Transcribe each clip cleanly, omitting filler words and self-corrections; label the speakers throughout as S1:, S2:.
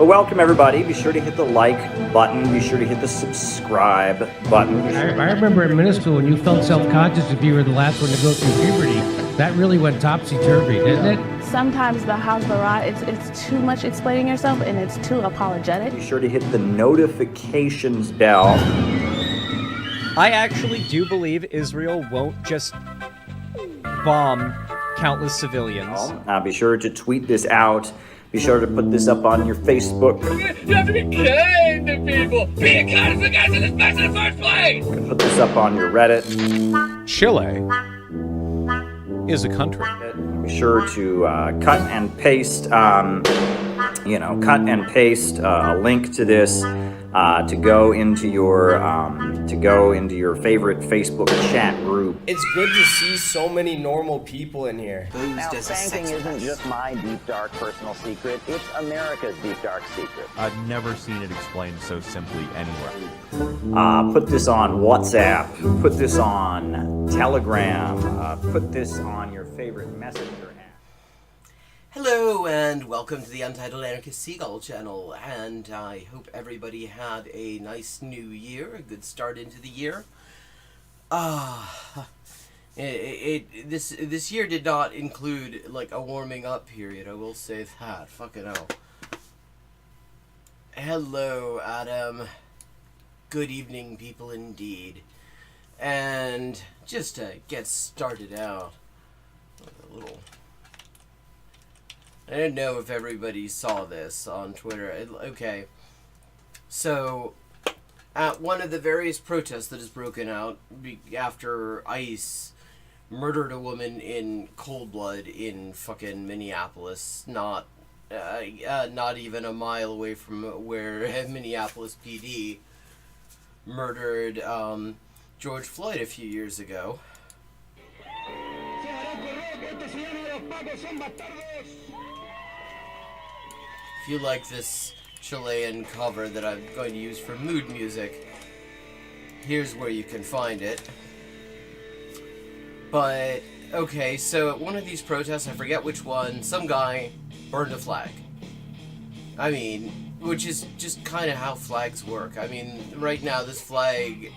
S1: But welcome everybody. Be sure to hit the like button. Be sure to hit the subscribe button.
S2: I remember in middle school when you felt self-conscious if you were the last one to go through puberty. That really went topsy-turvy, didn't it?
S3: Sometimes the Hasbara, it's too much explaining yourself and it's too apologetic.
S1: Be sure to hit the notifications bell.
S4: I actually do believe Israel won't just bomb countless civilians.
S1: Be sure to tweet this out. Be sure to put this up on your Facebook.
S5: You have to be kind to people. Being kind is the guys in this mess in the first place.
S1: Put this up on your Reddit.
S6: Chile is a country.
S1: Be sure to cut and paste, a link to this to go into your favorite Facebook chat group.
S7: It's good to see so many normal people in here.
S8: Now, spanking isn't just my deep, dark personal secret. It's America's deep, dark secret.
S6: I've never seen it explained so simply anywhere.
S1: Put this on WhatsApp. Put this on Telegram. Put this on your favorite messenger app.
S7: Hello and welcome to the Untitled Anarchist Seagull channel, and I hope everybody had a nice new year, a good start into the year. This year did not include like a warming up period, I will say that. Fucking hell. Hello, Adam. Good evening, people indeed. And just to get started out, a little... I don't know if everybody saw this on Twitter. Okay. So, at one of the various protests that has broken out after ICE murdered a woman in cold blood in fucking Minneapolis, not even a mile away from where Minneapolis PD murdered George Floyd a few years ago. If you like this Chilean cover that I'm going to use for mood music, here's where you can find it. But, okay, so at one of these protests, I forget which one, some guy burned a flag. I mean, which is just kind of how flags work. I mean, right now this flag,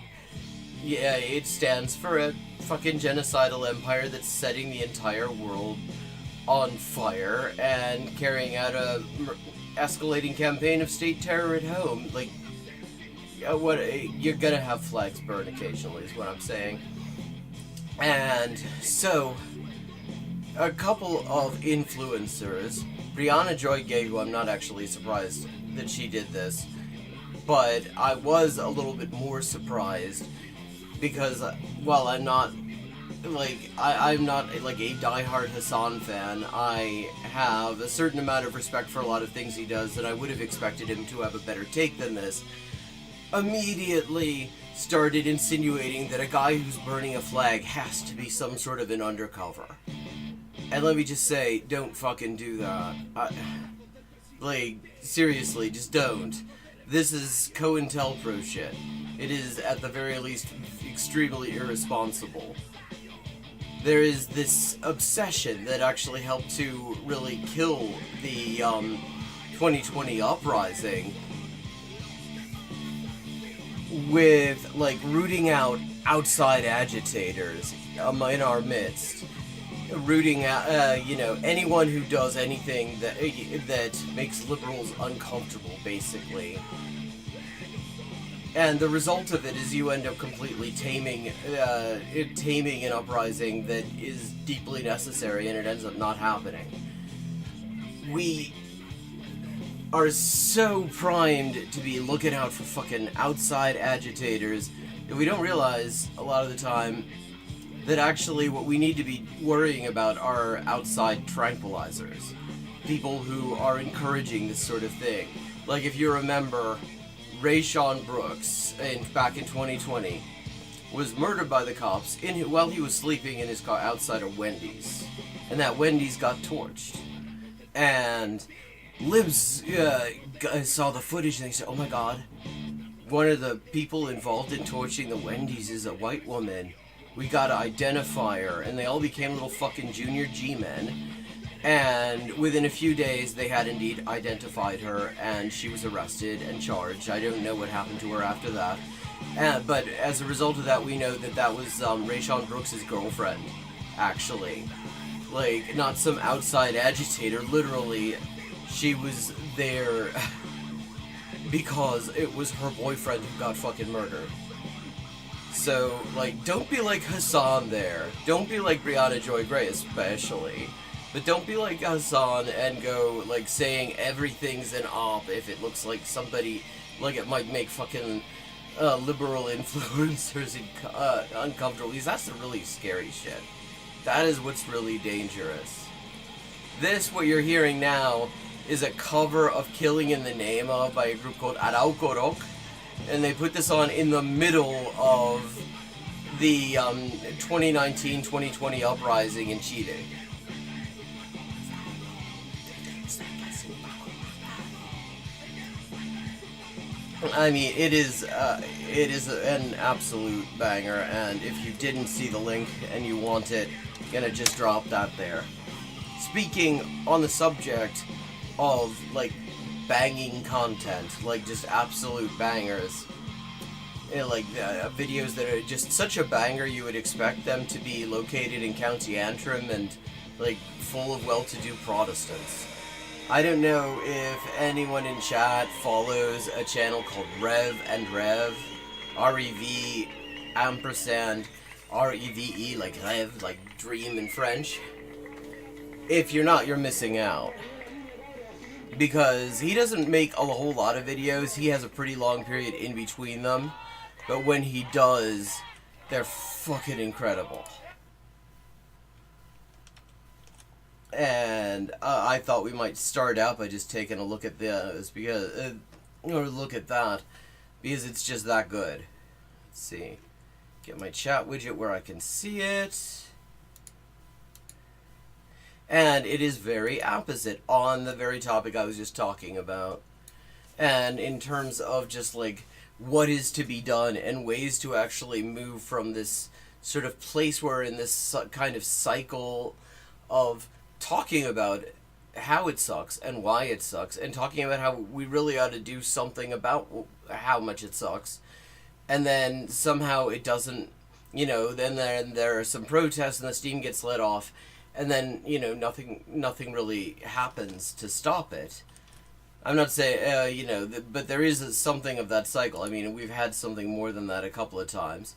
S7: yeah, it stands for a fucking genocidal empire that's setting the entire world on fire and carrying out a escalating campaign of state terror at home. Like, you're gonna have flags burn occasionally is what I'm saying. And so a couple of influencers, Brianna Joy Gay, who I'm not actually surprised that she did this, but I was a little bit more surprised because while I'm not I'm not like a diehard Hassan fan, I have a certain amount of respect for a lot of things he does, and I would have expected him to have a better take than this. Immediately started insinuating that a guy who's burning a flag has to be some sort of an undercover. And let me just say, don't fucking do that. Like, seriously, just don't. This is COINTELPRO shit. It is, at the very least, extremely irresponsible. There is this obsession that actually helped to really kill the 2020 uprising with, like, rooting out outside agitators in our midst. Rooting out, anyone who does anything that makes liberals uncomfortable, basically. And the result of it is you end up completely taming an uprising that is deeply necessary, and it ends up not happening. We are so primed to be looking out for fucking outside agitators that we don't realize a lot of the time that actually what we need to be worrying about are outside tranquilizers. People who are encouraging this sort of thing. Like, if you remember, Rayshon Brooks, back in 2020, was murdered by the cops while he was sleeping in his car outside of Wendy's. And that Wendy's got torched. And libs saw the footage and they said, oh my god, one of the people involved in torching the Wendy's is a white woman. We gotta identify her. And they all became little fucking junior G-men. And within a few days, they had indeed identified her, and she was arrested and charged. I don't know what happened to her after that. But as a result of that, we know that that was Rayshawn Brooks' girlfriend, actually. Like, not some outside agitator. Literally, she was there because it was her boyfriend who got fucking murdered. So, like, don't be like Hassan there. Don't be like Brianna Joy Gray, especially. But don't be like Hassan and go, like, saying everything's an op if it looks like somebody, like, it might make fucking liberal influencers uncomfortable. Because that's the really scary shit. That is what's really dangerous. This, what you're hearing now, is a cover of Killing in the Name of by a group called Arauco. And they put this on in the middle of the 2019-2020 uprising in Chile. I mean, it is an absolute banger, and if you didn't see the link and you want it, I'm gonna just drop that there. Speaking on the subject of, like, banging content, like just absolute bangers, you know, like videos that are just such a banger you would expect them to be located in County Antrim and, like, full of well-to-do Protestants. I don't know if anyone in chat follows a channel called Rev and Rev, R-E-V ampersand R-E-V-E, like Rev, like dream in French. If you're not, you're missing out. Because he doesn't make a whole lot of videos, he has a pretty long period in between them, but when he does, they're fucking incredible. And I thought we might start out by just taking a look at this, because, or look at that, because it's just that good. Let's see. Get my chat widget where I can see it. And it is very opposite on the very topic I was just talking about. And in terms of just, like, what is to be done and ways to actually move from this sort of place where in this kind of cycle of talking about how it sucks and why it sucks, and talking about how we really ought to do something about how much it sucks, and then somehow it doesn't, you know, then there are some protests and the steam gets let off, and then, you know, nothing really happens to stop it. I'm not saying, you know, but there is something of that cycle. I mean, we've had something more than that a couple of times.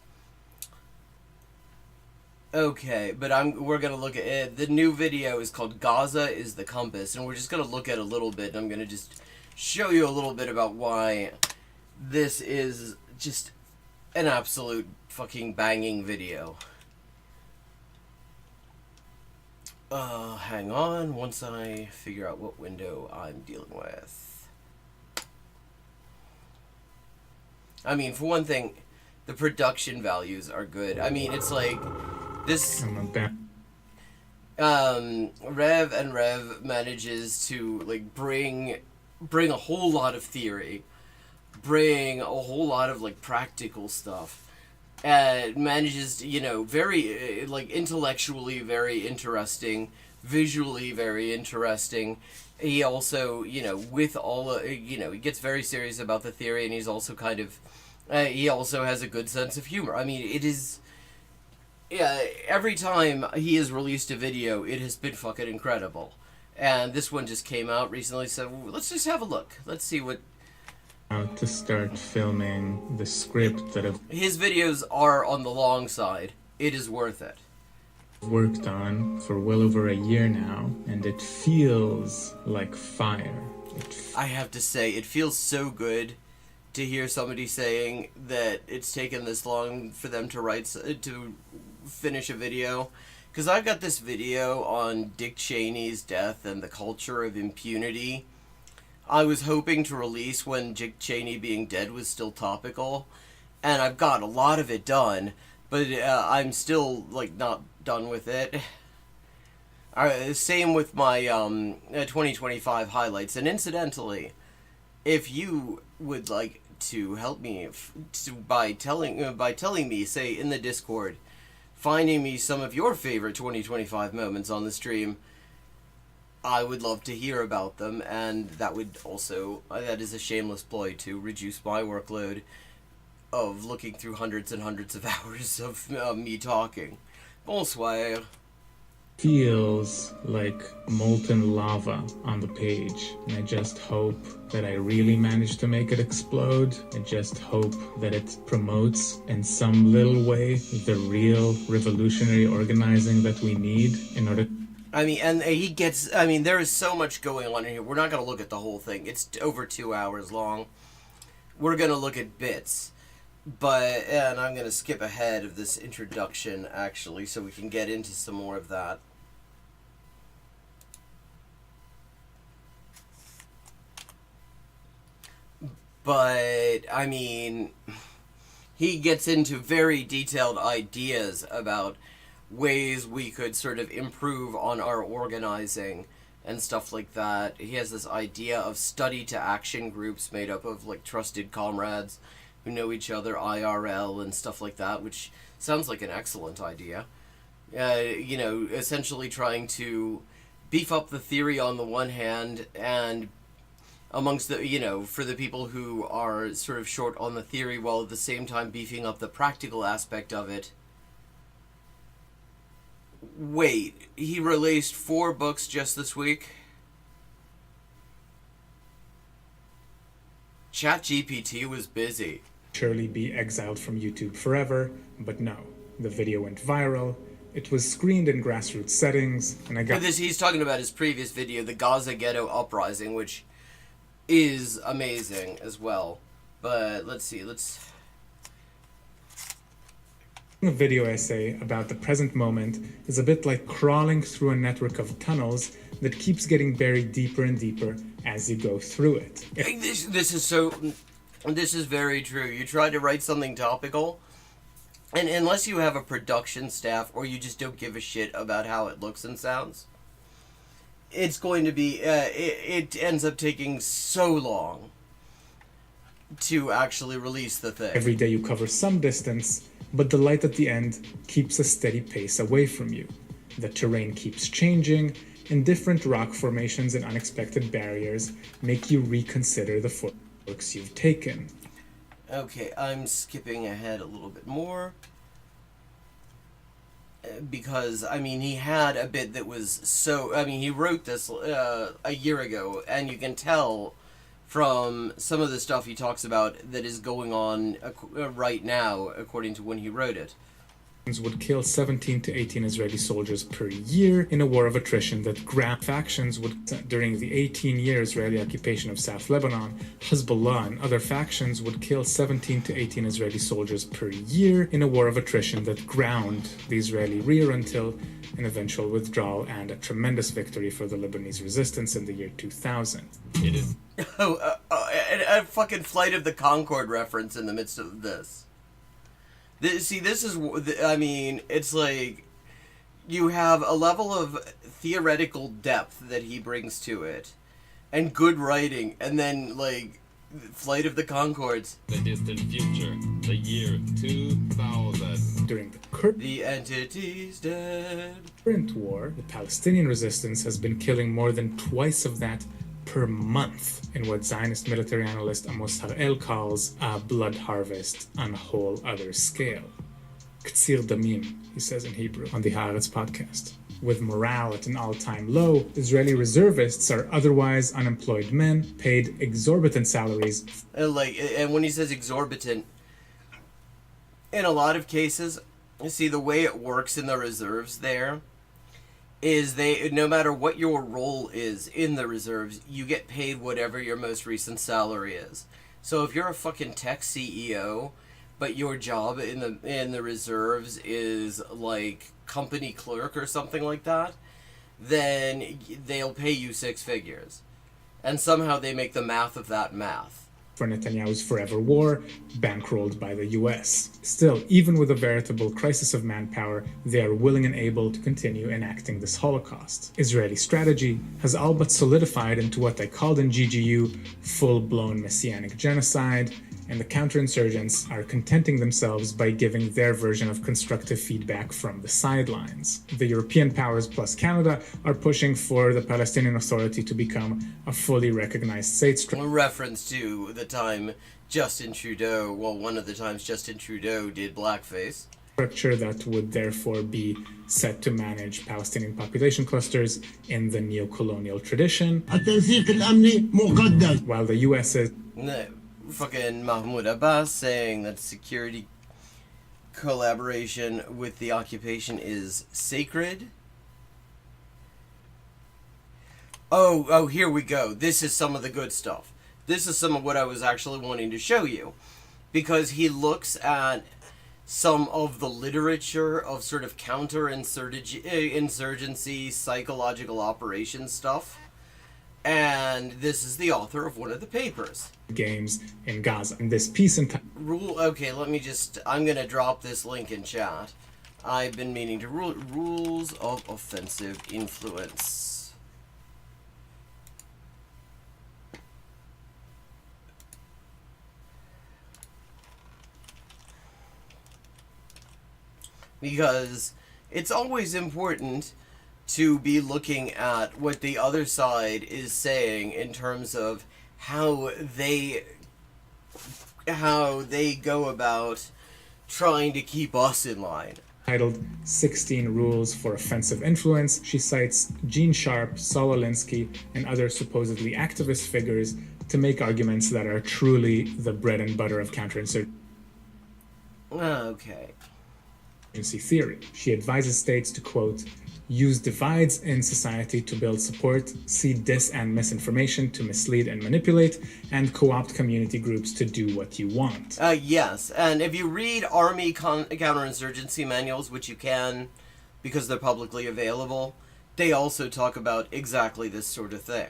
S7: Okay, but we're going to look at it. The new video is called Gaza is the Compass, and we're just going to look at a little bit, and I'm going to just show you a little bit about why this is just an absolute fucking banging video. Hang on, once I figure out what window I'm dealing with. I mean, for one thing, the production values are good. I mean, it's like this. Rev and Rev manages to, like, bring a whole lot of theory, bring a whole lot of, like, practical stuff. Manages to, you know, very, like, intellectually very interesting, visually very interesting. He also, you know, with all, you know, he gets very serious about the theory, and he's also kind of, he also has a good sense of humor. I mean, it is, yeah, every time he has released a video, it has been fucking incredible. And this one just came out recently, so let's just have a look. Let's see what...
S9: to start filming the script that I've
S7: His videos are on the long side. It is worth it.
S9: worked on for well over a year now, and it feels like fire.
S7: I have to say, it feels so good to hear somebody saying that it's taken this long for them to finish a video. Because I've got this video on Dick Cheney's death and the culture of impunity. I was hoping to release when Dick Cheney being dead was still topical, and I've got a lot of it done, but I'm still, like, not done with it. Same with my 2025 highlights. And incidentally, if you would like to help me by telling me, say in the Discord, finding me some of your favorite 2025 moments on the stream, I would love to hear about them, and that would also, that is a shameless ploy to reduce my workload of looking through hundreds and hundreds of hours of me talking. Bonsoir.
S9: Feels like molten lava on the page, and I just hope that I really manage to make it explode. I just hope that it promotes in some little way the real revolutionary organizing that we need in order.
S7: I mean, and he gets, I mean, there is so much going on in here. We're not going to look at the whole thing. It's over 2 hours long. We're going to look at bits. But, and I'm going to skip ahead of this introduction, actually, so we can get into some more of that. But, I mean, he gets into very detailed ideas about ways we could sort of improve on our organizing and stuff like that. He has this idea of study to action groups made up of, like, trusted comrades who know each other IRL and stuff like that, which sounds like an excellent idea. You know, essentially trying to beef up the theory on the one hand, and amongst the, you know, for the people who are sort of short on the theory, while at the same time beefing up the practical aspect of it. Wait, he released 4 books just this week? ChatGPT was busy.
S9: Surely be exiled from YouTube forever, but no. The video went viral. It was screened in grassroots settings, and I got...
S7: But this, he's talking about his previous video, the Gaza Ghetto Uprising, which is amazing as well. But let's see,
S9: A video essay about the present moment is a bit like crawling through a network of tunnels that keeps getting buried deeper and deeper as you go through it.
S7: This is very true. You try to write something topical, and unless you have a production staff or you just don't give a shit about how it looks and sounds, it's going to be, it ends up taking so long to actually release the thing.
S9: Every day you cover some distance, but the light at the end keeps a steady pace away from you. The terrain keeps changing, and different rock formations and unexpected barriers make you reconsider the footworks you've taken.
S7: Okay, I'm skipping ahead a little bit more. Because, I mean, he had a bit that was so... I mean, he wrote this a year ago, and you can tell from some of the stuff he talks about that is going on right now, according to when he wrote it.
S9: Would kill 17 to 18 Israeli soldiers per year in a war of attrition that ground factions would, during the 18-year Israeli occupation of South Lebanon, Hezbollah and other factions would kill 17 to 18 Israeli soldiers per year in a war of attrition that ground the Israeli rear until an eventual withdrawal and a tremendous victory for the Lebanese resistance in the year 2000.
S5: It is.
S7: A fucking Flight of the Conchord reference in the midst of this. See, this is, I mean, it's like, you have a level of theoretical depth that he brings to it, and good writing, and then, like, Flight of the Conchords.
S5: The distant future, the year 2000.
S9: During
S7: the entity's dead.
S9: Current war, the Palestinian resistance has been killing more than twice of that per month in what Zionist military analyst Amos Harel calls a blood harvest on a whole other scale. Ktsir damim, he says in Hebrew on the Haaretz podcast. With morale at an all-time low, Israeli reservists are otherwise unemployed men paid exorbitant salaries.
S7: And when he says exorbitant, in a lot of cases, you see the way it works in the reserves there is no matter what your role is in the reserves, you get paid whatever your most recent salary is. So if you're a fucking tech CEO, but your job in the reserves is like company clerk or something like that, then they'll pay you 6 figures. And somehow they make the math of that math.
S9: For Netanyahu's forever war, bankrolled by the US. Still, even with a veritable crisis of manpower, they are willing and able to continue enacting this Holocaust. Israeli strategy has all but solidified into what they called in GGU full-blown messianic genocide, and the counterinsurgents are contenting themselves by giving their version of constructive feedback from the sidelines. The European powers plus Canada are pushing for the Palestinian Authority to become a fully recognized state structure.
S7: A reference to the time Justin Trudeau, well, one of the times Justin Trudeau did blackface.
S9: Structure that would therefore be set to manage Palestinian population clusters in the neo-colonial tradition. While the US is
S7: fucking Mahmoud Abbas saying that security collaboration with the occupation is sacred. Oh, here we go. This is some of the good stuff. This is some of what I was actually wanting to show you. Because he looks at some of the literature of sort of counterinsurgency, psychological operations stuff. And this is the author of one of the papers.
S9: Games in Gaza. And this piece
S7: okay, I'm gonna drop this link in chat. I've been meaning to rules of offensive influence. Because it's always important to be looking at what the other side is saying in terms of how they go about trying to keep us in line.
S9: Titled 16 Rules for Offensive Influence, she cites Gene Sharp, Saul Alinsky, and other supposedly activist figures to make arguments that are truly the bread and butter of counterinsurgency.
S7: Okay.
S9: Theory. She advises states to, quote, use divides in society to build support, see dis and misinformation to mislead and manipulate, and co-opt community groups to do what you want.
S7: Yes, and if you read Army counterinsurgency manuals, which you can because they're publicly available, they also talk about exactly this sort of thing.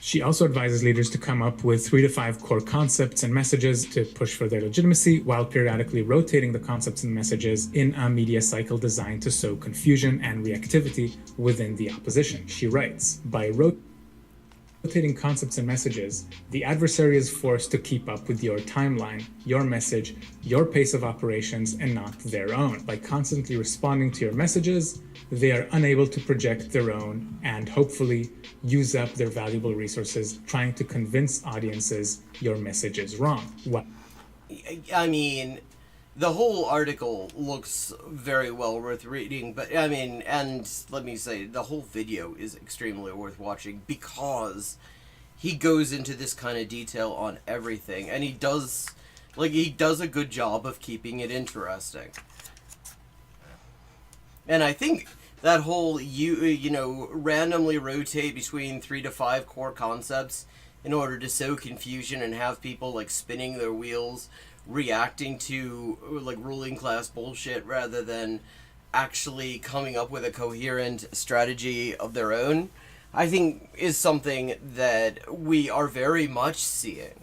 S9: She also advises leaders to come up with 3 to 5 core concepts and messages to push for their legitimacy, while periodically rotating the concepts and messages in a media cycle designed to sow confusion and reactivity within the opposition. She writes, by rotating concepts and messages, the adversary is forced to keep up with your timeline, your message, your pace of operations, and not their own. By constantly responding to your messages, they are unable to project their own and hopefully use up their valuable resources trying to convince audiences your message is wrong. What?
S7: I mean, the whole article looks very well worth reading, but I mean, and let me say, the whole video is extremely worth watching because he goes into this kind of detail on everything, and he does a good job of keeping it interesting. And I think that whole, randomly rotate between 3 to 5 core concepts in order to sow confusion and have people, like, spinning their wheels, reacting to, like, ruling class bullshit rather than actually coming up with a coherent strategy of their own, I think is something that we are very much seeing.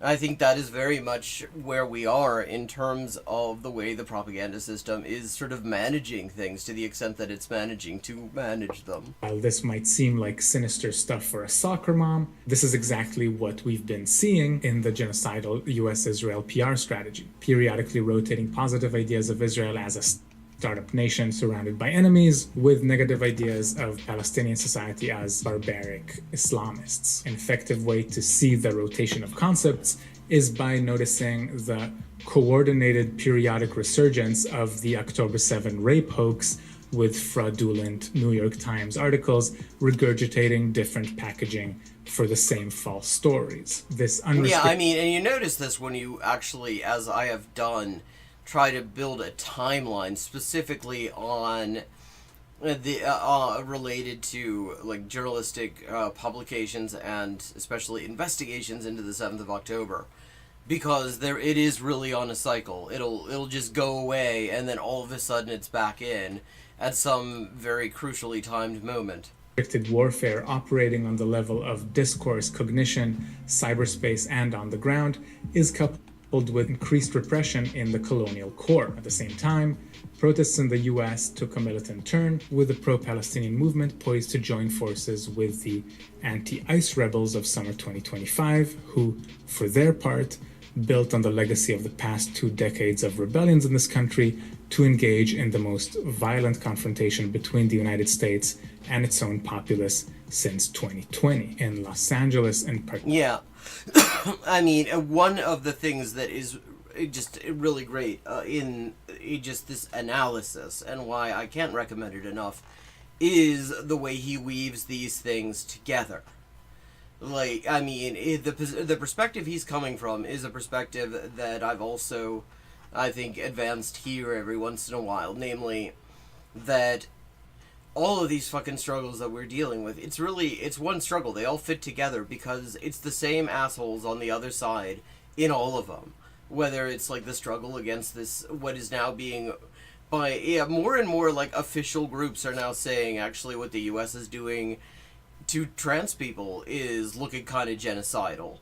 S7: I think that is very much where we are in terms of the way the propaganda system is sort of managing things to the extent that it's managing to manage them.
S9: While this might seem like sinister stuff for a soccer mom, this is exactly what we've been seeing in the genocidal US-Israel PR strategy, periodically rotating positive ideas of Israel as a startup nation surrounded by enemies with negative ideas of Palestinian society as barbaric Islamists. An effective way to see the rotation of concepts is by noticing the coordinated periodic resurgence of the October 7 rape hoax with fraudulent New York Times articles regurgitating different packaging for the same false stories.
S7: Yeah, I mean, and you notice this when you actually, as I have done, try to build a timeline specifically on the related to, like, journalistic publications and especially investigations into the 7th of October, because it is really on a cycle. It'll just go away and then all of a sudden it's back in at some very crucially timed moment.
S9: Warfare operating on the level of discourse, cognition, cyberspace, and on the ground is coupled coupled with increased repression in the colonial core. At the same time, protests in the US took a militant turn, with the pro-Palestinian movement poised to join forces with the anti-ICE rebels of summer 2025, who, for their part, built on the legacy of the past 2 decades of rebellions in this country to engage in the most violent confrontation between the United States and its own populace since 2020 in Los Angeles in particular.
S7: Yeah. I mean, one of the things that is just really great in just this analysis, and why I can't recommend it enough, is the way he weaves these things together. Like, I mean, the perspective he's coming from is a perspective that I've also, I think, advanced here every once in a while. Namely, that all of these fucking struggles that we're dealing with, it's one struggle. They all fit together because it's the same assholes on the other side in all of them. Whether it's like the struggle against this, what is now being more and more like official groups are now saying actually what the US is doing to trans people is looking kind of genocidal.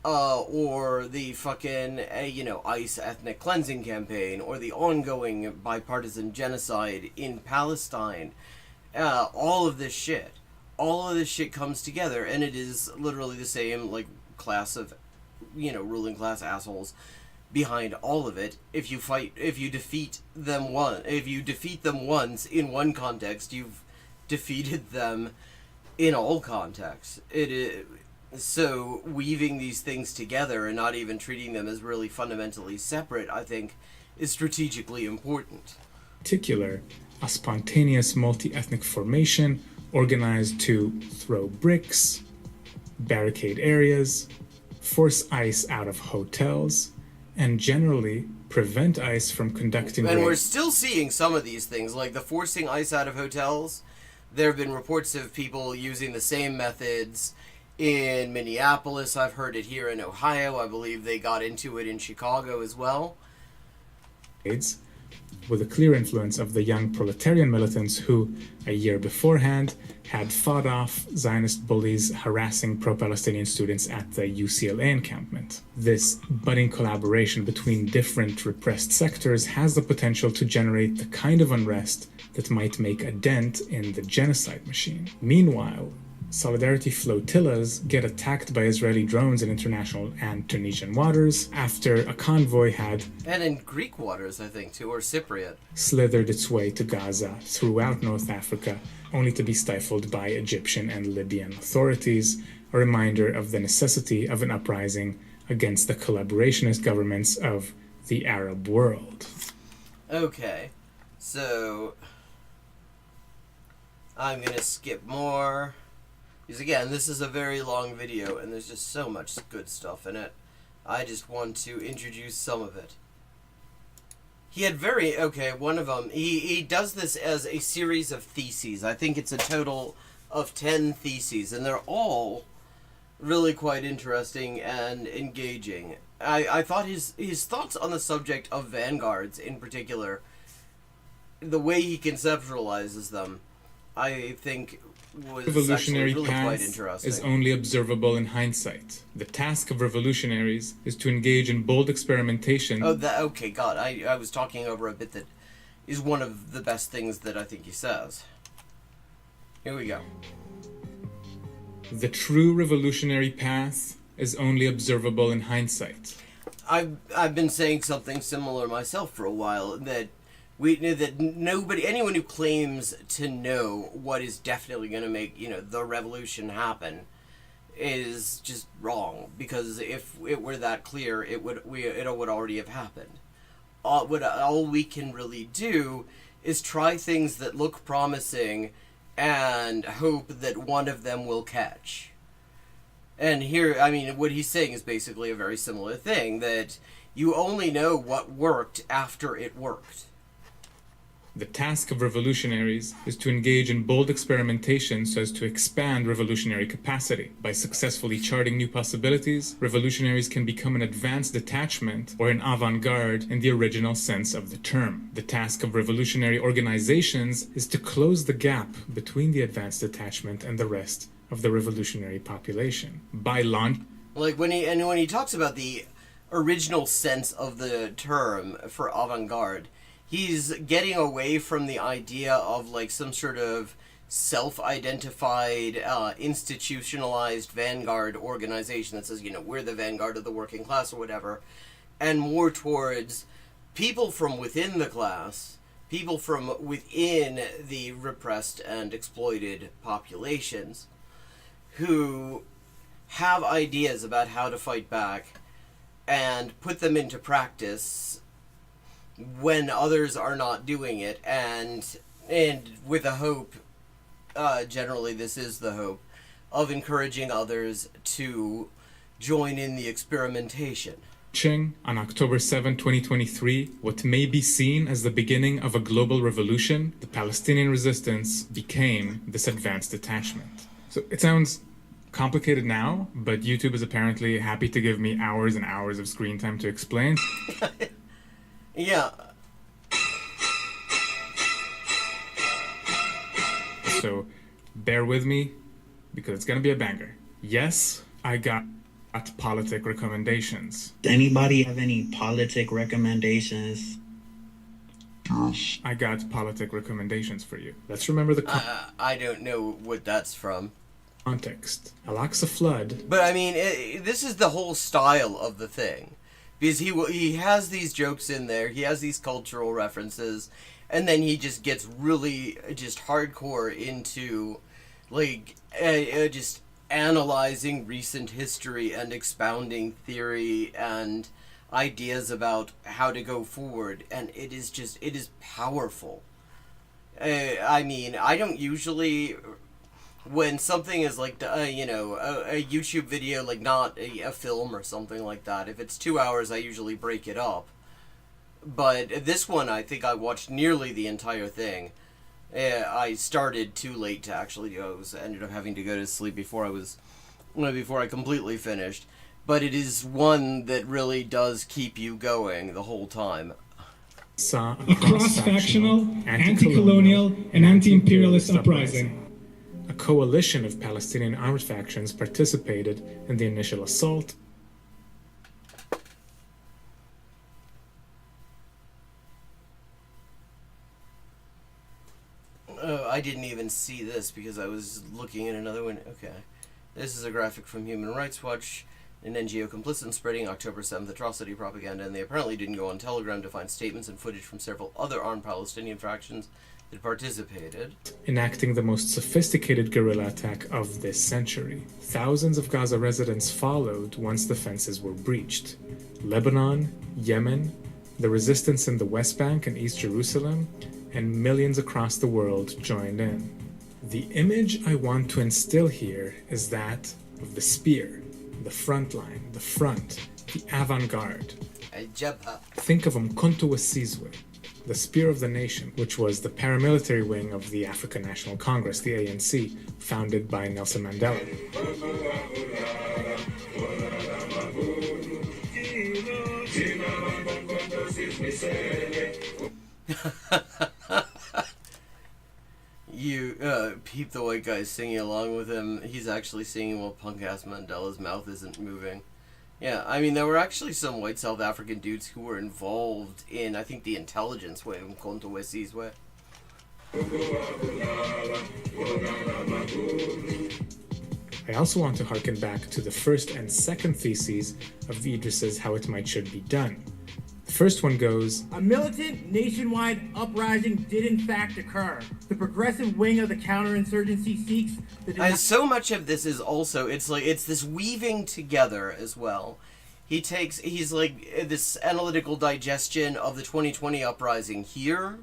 S7: Or the fucking, ICE ethnic cleansing campaign, or the ongoing bipartisan genocide in Palestine. All of this shit comes together, and it is literally the same, like, class of, ruling class assholes behind all of it. If you defeat them once in one context, you've defeated them in all contexts. So weaving these things together and not even treating them as really fundamentally separate, I think, is strategically important.
S9: In particular, a spontaneous multi-ethnic formation organized to throw bricks, barricade areas, force ICE out of hotels, and generally prevent ICE from conducting...
S7: And we're still seeing some of these things, like the forcing ICE out of hotels. There have been reports of people using the same methods in Minneapolis. I've heard it here in Ohio. I believe they got into it in Chicago as well.
S9: With a clear influence of the young proletarian militants who, a year beforehand, had fought off Zionist bullies harassing pro-Palestinian students at the UCLA encampment. This budding collaboration between different repressed sectors has the potential to generate the kind of unrest that might make a dent in the genocide machine. Meanwhile, Solidarity flotillas get attacked by Israeli drones in international and Tunisian waters after a convoy had...
S7: And in Greek waters, I think, too, or Cypriot.
S9: ...slithered its way to Gaza throughout North Africa, only to be stifled by Egyptian and Libyan authorities, a reminder of the necessity of an uprising against the collaborationist governments of the Arab world.
S7: Okay, so I'm gonna skip more. Because again, this is a very long video and there's just so much good stuff in it. I just want to introduce some of it. He had one of them, he does this as a series of theses. I think it's a total of 10 theses, and they're all really quite interesting and engaging. I thought his thoughts on the subject of vanguards in particular, the way he conceptualizes them, I think was
S9: Revolutionary
S7: actually really quite
S9: path
S7: interesting.
S9: is only observable in hindsight. The task of revolutionaries is to engage in bold experimentation.
S7: Okay, God, I was talking over a bit that is one of the best things that I think he says. Here we go.
S9: The true revolutionary path is only observable in hindsight.
S7: I've been saying something similar myself for a while, that anyone who claims to know what is definitely going to make, the revolution happen is just wrong, because if it were that clear, it would already have happened. All we can really do is try things that look promising and hope that one of them will catch. And here, what he's saying is basically a very similar thing, that you only know what worked after it worked.
S9: The task of revolutionaries is to engage in bold experimentation so as to expand revolutionary capacity. By successfully charting new possibilities, revolutionaries can become an advanced detachment or an avant-garde in the original sense of the term. The task of revolutionary organizations is to close the gap between the advanced detachment and the rest of the revolutionary population. By launch...
S7: When he talks about the original sense of the term for avant-garde. He's getting away from the idea of like some sort of self-identified, institutionalized vanguard organization that says, you know, we're the vanguard of the working class or whatever, and more towards people from within the class, people from within the repressed and exploited populations who have ideas about how to fight back and put them into practice when others are not doing it, and with a hope, generally this is the hope, of encouraging others to join in the experimentation.
S9: On October 7, 2023, what may be seen as the beginning of a global revolution, the Palestinian resistance became this advanced detachment. So it sounds complicated now, but YouTube is apparently happy to give me hours and hours of screen time to explain.
S7: Yeah.
S9: So bear with me, because it's gonna be a banger. Yes, I got politic recommendations.
S10: Anybody have any politic recommendations?
S9: I got politic recommendations for you. Let's remember the
S7: I don't know what that's from.
S9: Context. Al-Aqsa flood.
S7: But I mean, this is the whole style of the thing. Because he has these jokes in there, he has these cultural references, and then he just gets really just hardcore into, like, just analyzing recent history and expounding theory and ideas about how to go forward, and it is powerful. I mean, I don't usually, when something is like, you know, a YouTube video, like not a film or something like that, if it's 2 hours, I usually break it up. But this one, I think I watched nearly the entire thing. I started too late to actually do it. I ended up having to go to sleep before I completely finished. But it is one that really does keep you going the whole time.
S11: A cross-factional, anti-colonial, and anti-imperialist uprising.
S9: A coalition of Palestinian armed factions participated in the initial assault.
S7: Oh, I didn't even see this because I was looking at another one. Okay. This is a graphic from Human Rights Watch. An NGO complicit in spreading October 7th atrocity propaganda, and they apparently didn't go on Telegram to find statements and footage from several other armed Palestinian factions that participated.
S9: Enacting the most sophisticated guerrilla attack of this century. Thousands of Gaza residents followed once the fences were breached. Lebanon, Yemen, the resistance in the West Bank and East Jerusalem, and millions across the world joined in. The image I want to instill here is that of the spear, the front line, the front, the avant-garde. Think of Umkhonto weSizwe, the Spear of the Nation, which was the paramilitary wing of the African National Congress, the ANC, founded by Nelson Mandela.
S7: You peep the white guy singing along with him. He's actually singing while punk-ass Mandela's mouth isn't moving. Yeah, I mean, there were actually some white South African dudes who were involved in, I think, the intelligence way of Umkhonto weSizwe.
S9: I also want to harken back to the first and second theses of Idris's How It Might Should Be Done. The first one goes,
S12: a militant nationwide uprising did in fact occur. The progressive wing of the counterinsurgency seeks the
S7: so much of this is also, it's this weaving together as well. He's like this analytical digestion of the 2020 uprising here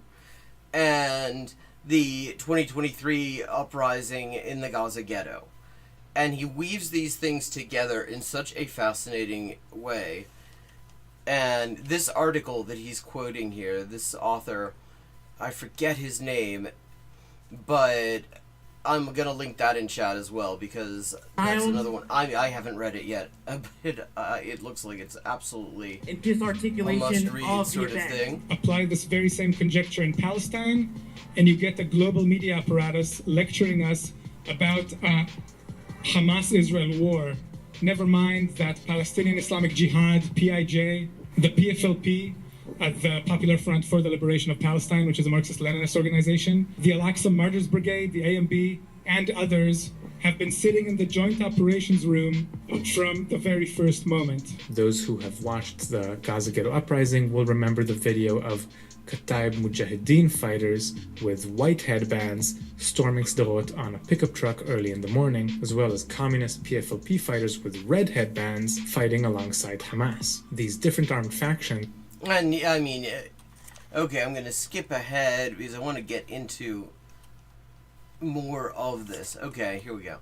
S7: and the 2023 uprising in the Gaza ghetto. And he weaves these things together in such a fascinating way. And this article that he's quoting here, this author, I forget his name, but I'm going to link that in chat as well, because that's another one. I haven't read it yet, but it looks like it's absolutely a must-read sort of thing.
S11: Apply this very same conjecture in Palestine, and you get a global media apparatus lecturing us about Hamas-Israel war Never mind that Palestinian Islamic Jihad, PIJ, the PFLP, the Popular Front for the Liberation of Palestine, which is a Marxist-Leninist organization, the Al-Aqsa Martyrs Brigade, the AMB, and others have been sitting in the Joint Operations Room from the very first moment. Those who have watched the Gaza Ghetto Uprising will remember the video of Kataib Mujahideen fighters with white headbands storming Sderot on a pickup truck early in the morning, as well as communist PFLP fighters with red headbands fighting alongside Hamas. These different armed factions.
S7: And I mean, okay, I'm gonna skip ahead because I want to get into more of this. Okay, here we go.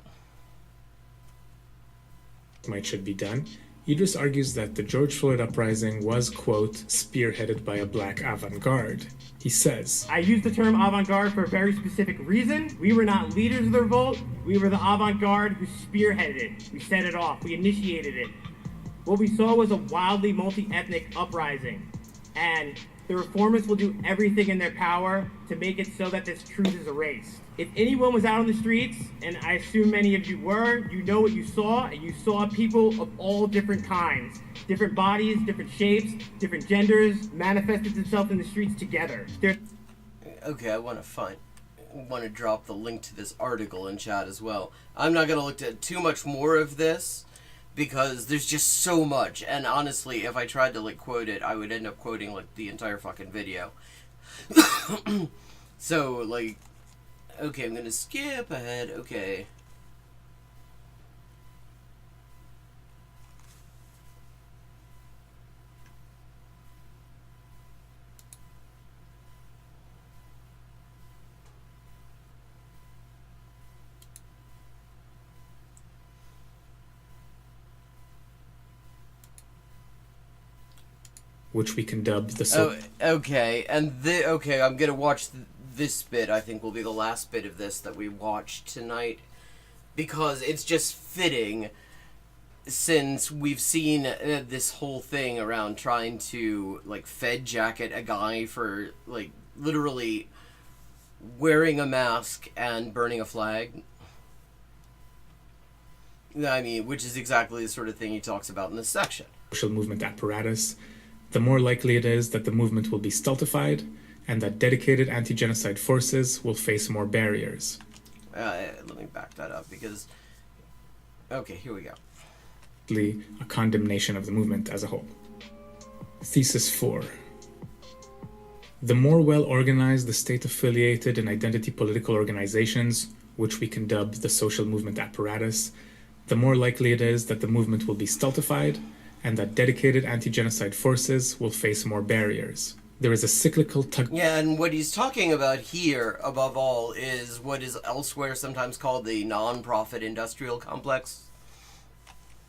S9: Should be done. Idris argues that the George Floyd uprising was, quote, spearheaded by a black avant-garde. He says,
S12: I use the term avant-garde for a very specific reason. We were not leaders of the revolt. We were the avant-garde who spearheaded it. We set it off. We initiated it. What we saw was a wildly multi-ethnic uprising. And the reformers will do everything in their power to make it so that this truth is erased. If anyone was out on the streets, and I assume many of you were, you know what you saw, and you saw people of all different kinds. Different bodies, different shapes, different genders, manifested themselves in the streets together.
S7: Okay, I want to drop the link to this article in chat as well. I'm not going to look at too much more of this, because there's just so much, and honestly, if I tried to, like, quote it, I would end up quoting, like, the entire fucking video. So, like, okay, I'm gonna skip ahead, okay.
S9: which we can dub the...
S7: okay, and okay, I'm gonna watch this bit. I think will be the last bit of this that we watch tonight, because it's just fitting, since we've seen this whole thing around trying to, like, Fed jacket a guy for, like, literally wearing a mask and burning a flag. I mean, which is exactly the sort of thing he talks about in this section.
S9: Social movement apparatus, the more likely it is that the movement will be stultified and that dedicated anti-genocide forces will face more barriers.
S7: Let me back that up because... Okay, here we go.
S9: A condemnation of the movement as a whole. Thesis 4. The more well-organized the state-affiliated and identity political organizations, which we can dub the social movement apparatus, the more likely it is that the movement will be stultified and that dedicated anti-genocide forces will face more barriers. There is a cyclical tug...
S7: Yeah, and what he's talking about here, above all, is what is elsewhere sometimes called the non-profit industrial complex.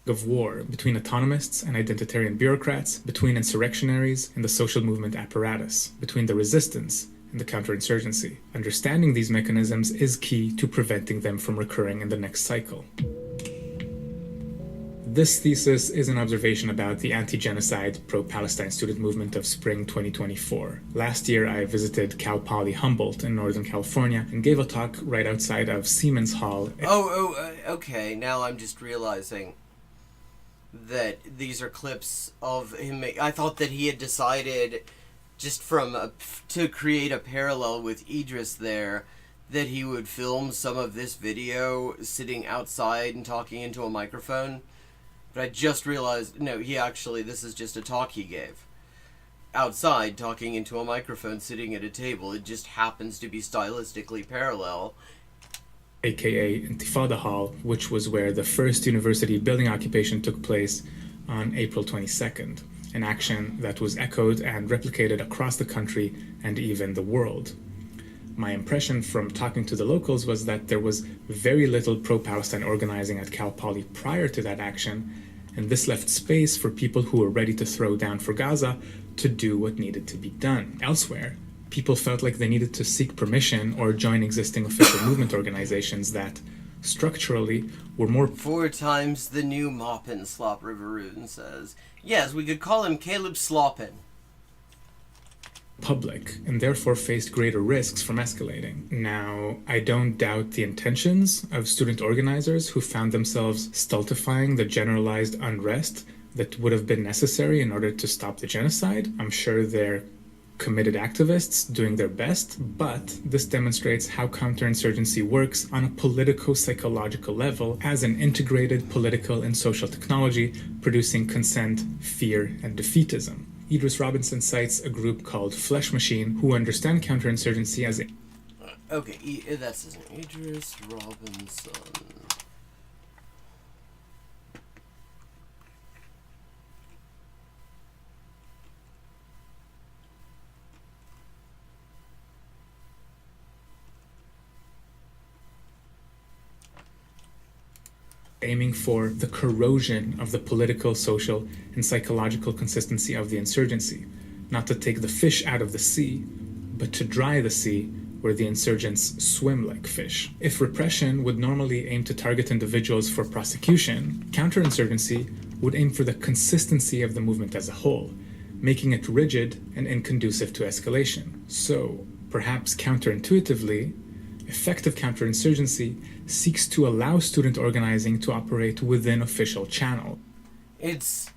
S9: Of war between autonomists and identitarian bureaucrats, between insurrectionaries and the social movement apparatus, between the resistance and the counterinsurgency. Understanding these mechanisms is key to preventing them from recurring in the next cycle. This thesis is an observation about the anti-genocide pro-Palestine student movement of spring 2024. Last year, I visited Cal Poly Humboldt in Northern California and gave a talk right outside of Siemens Hall.
S7: Okay, now I'm just realizing that these are clips of him. I thought that he had decided, just to create a parallel with Idris there, that he would film some of this video sitting outside and talking into a microphone. But I just realized, no, this is just a talk he gave. Outside, talking into a microphone, sitting at a table. It just happens to be stylistically parallel.
S9: AKA Intifada Hall, which was where the first university building occupation took place on April 22nd, an action that was echoed and replicated across the country and even the world. My impression from talking to the locals was that there was very little pro-Palestine organizing at Cal Poly prior to that action, and this left space for people who were ready to throw down for Gaza to do what needed to be done. Elsewhere, people felt like they needed to seek permission or join existing official movement organizations that, structurally, were more...
S7: 4 times the new Moppin, Slop Riveroon says. Yes, we could call him Caleb Sloppin.
S9: public and therefore faced greater risks from escalating. Now, I don't doubt the intentions of student organizers who found themselves stultifying the generalized unrest that would have been necessary in order to stop the genocide. I'm sure they're committed activists doing their best, but this demonstrates how counterinsurgency works on a politico-psychological level as an integrated political and social technology producing consent, fear, and defeatism. Idris Robinson cites a group called Flesh Machine who understand counterinsurgency as a...
S7: Okay, that's his name. Idris Robinson.
S9: aiming for the corrosion of the political, social, and psychological consistency of the insurgency, not to take the fish out of the sea, but to dry the sea where the insurgents swim like fish. If repression would normally aim to target individuals for prosecution, counterinsurgency would aim for the consistency of the movement as a whole, making it rigid and inconducive to escalation. So, perhaps counterintuitively, effective counterinsurgency seeks to allow student organizing to operate within official channels.
S7: It's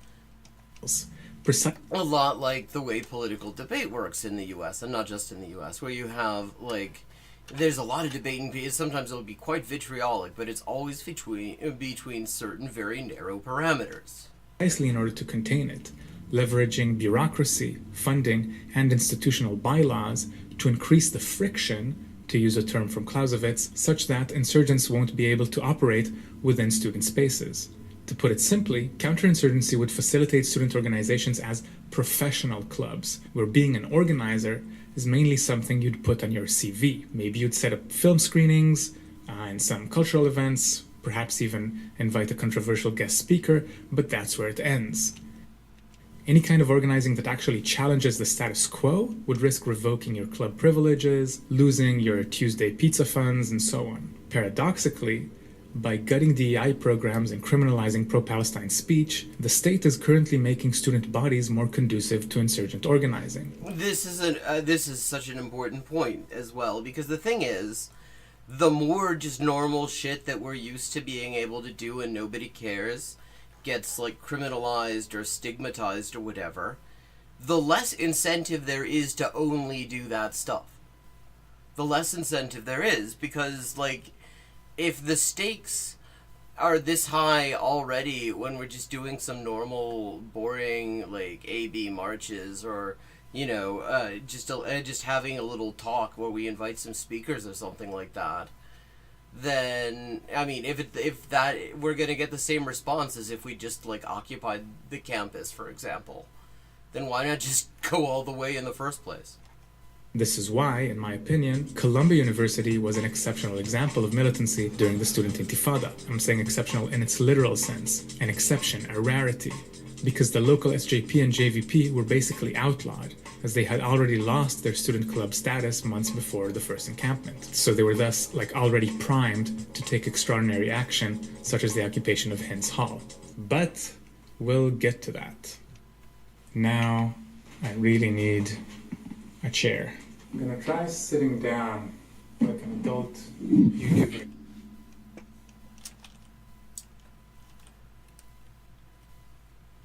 S7: a lot like the way political debate works in the US, and not just in the US, where you have, like, there's a lot of debating, sometimes it'll be quite vitriolic, but it's always between certain very narrow parameters.
S9: Precisely in order to contain it, leveraging bureaucracy, funding, and institutional bylaws to increase the friction, to use a term from Clausewitz, such that insurgents won't be able to operate within student spaces. To put it simply, counterinsurgency would facilitate student organizations as professional clubs, where being an organizer is mainly something you'd put on your CV. Maybe you'd set up film screenings and some cultural events, perhaps even invite a controversial guest speaker, but that's where it ends. Any kind of organizing that actually challenges the status quo would risk revoking your club privileges, losing your Tuesday pizza funds, and so on. Paradoxically, by gutting DEI programs and criminalizing pro-Palestine speech, the state is currently making student bodies more conducive to insurgent organizing.
S7: This is such an important point as well, because the thing is, the more just normal shit that we're used to being able to do and nobody cares gets, like, criminalized or stigmatized or whatever, the less incentive there is to only do that stuff. The less incentive there is, because, like, if the stakes are this high already when we're just doing some normal, boring, like, A-B marches, or, you know, just having a little talk where we invite some speakers or something like that, then, I mean, if that, we're gonna get the same response as if we just, like, occupied the campus, for example, then why not just go all the way in the first place?
S9: This is why, in my opinion, Columbia University was an exceptional example of militancy during the student intifada. I'm saying exceptional in its literal sense, an exception, a rarity, because the local SJP and JVP were basically outlawed, as they had already lost their student club status months before the first encampment. So they were thus, like, already primed to take extraordinary action, such as the occupation of Hins Hall. But we'll get to that. Now, I really need a chair. I'm gonna try sitting down like an adult YouTuber.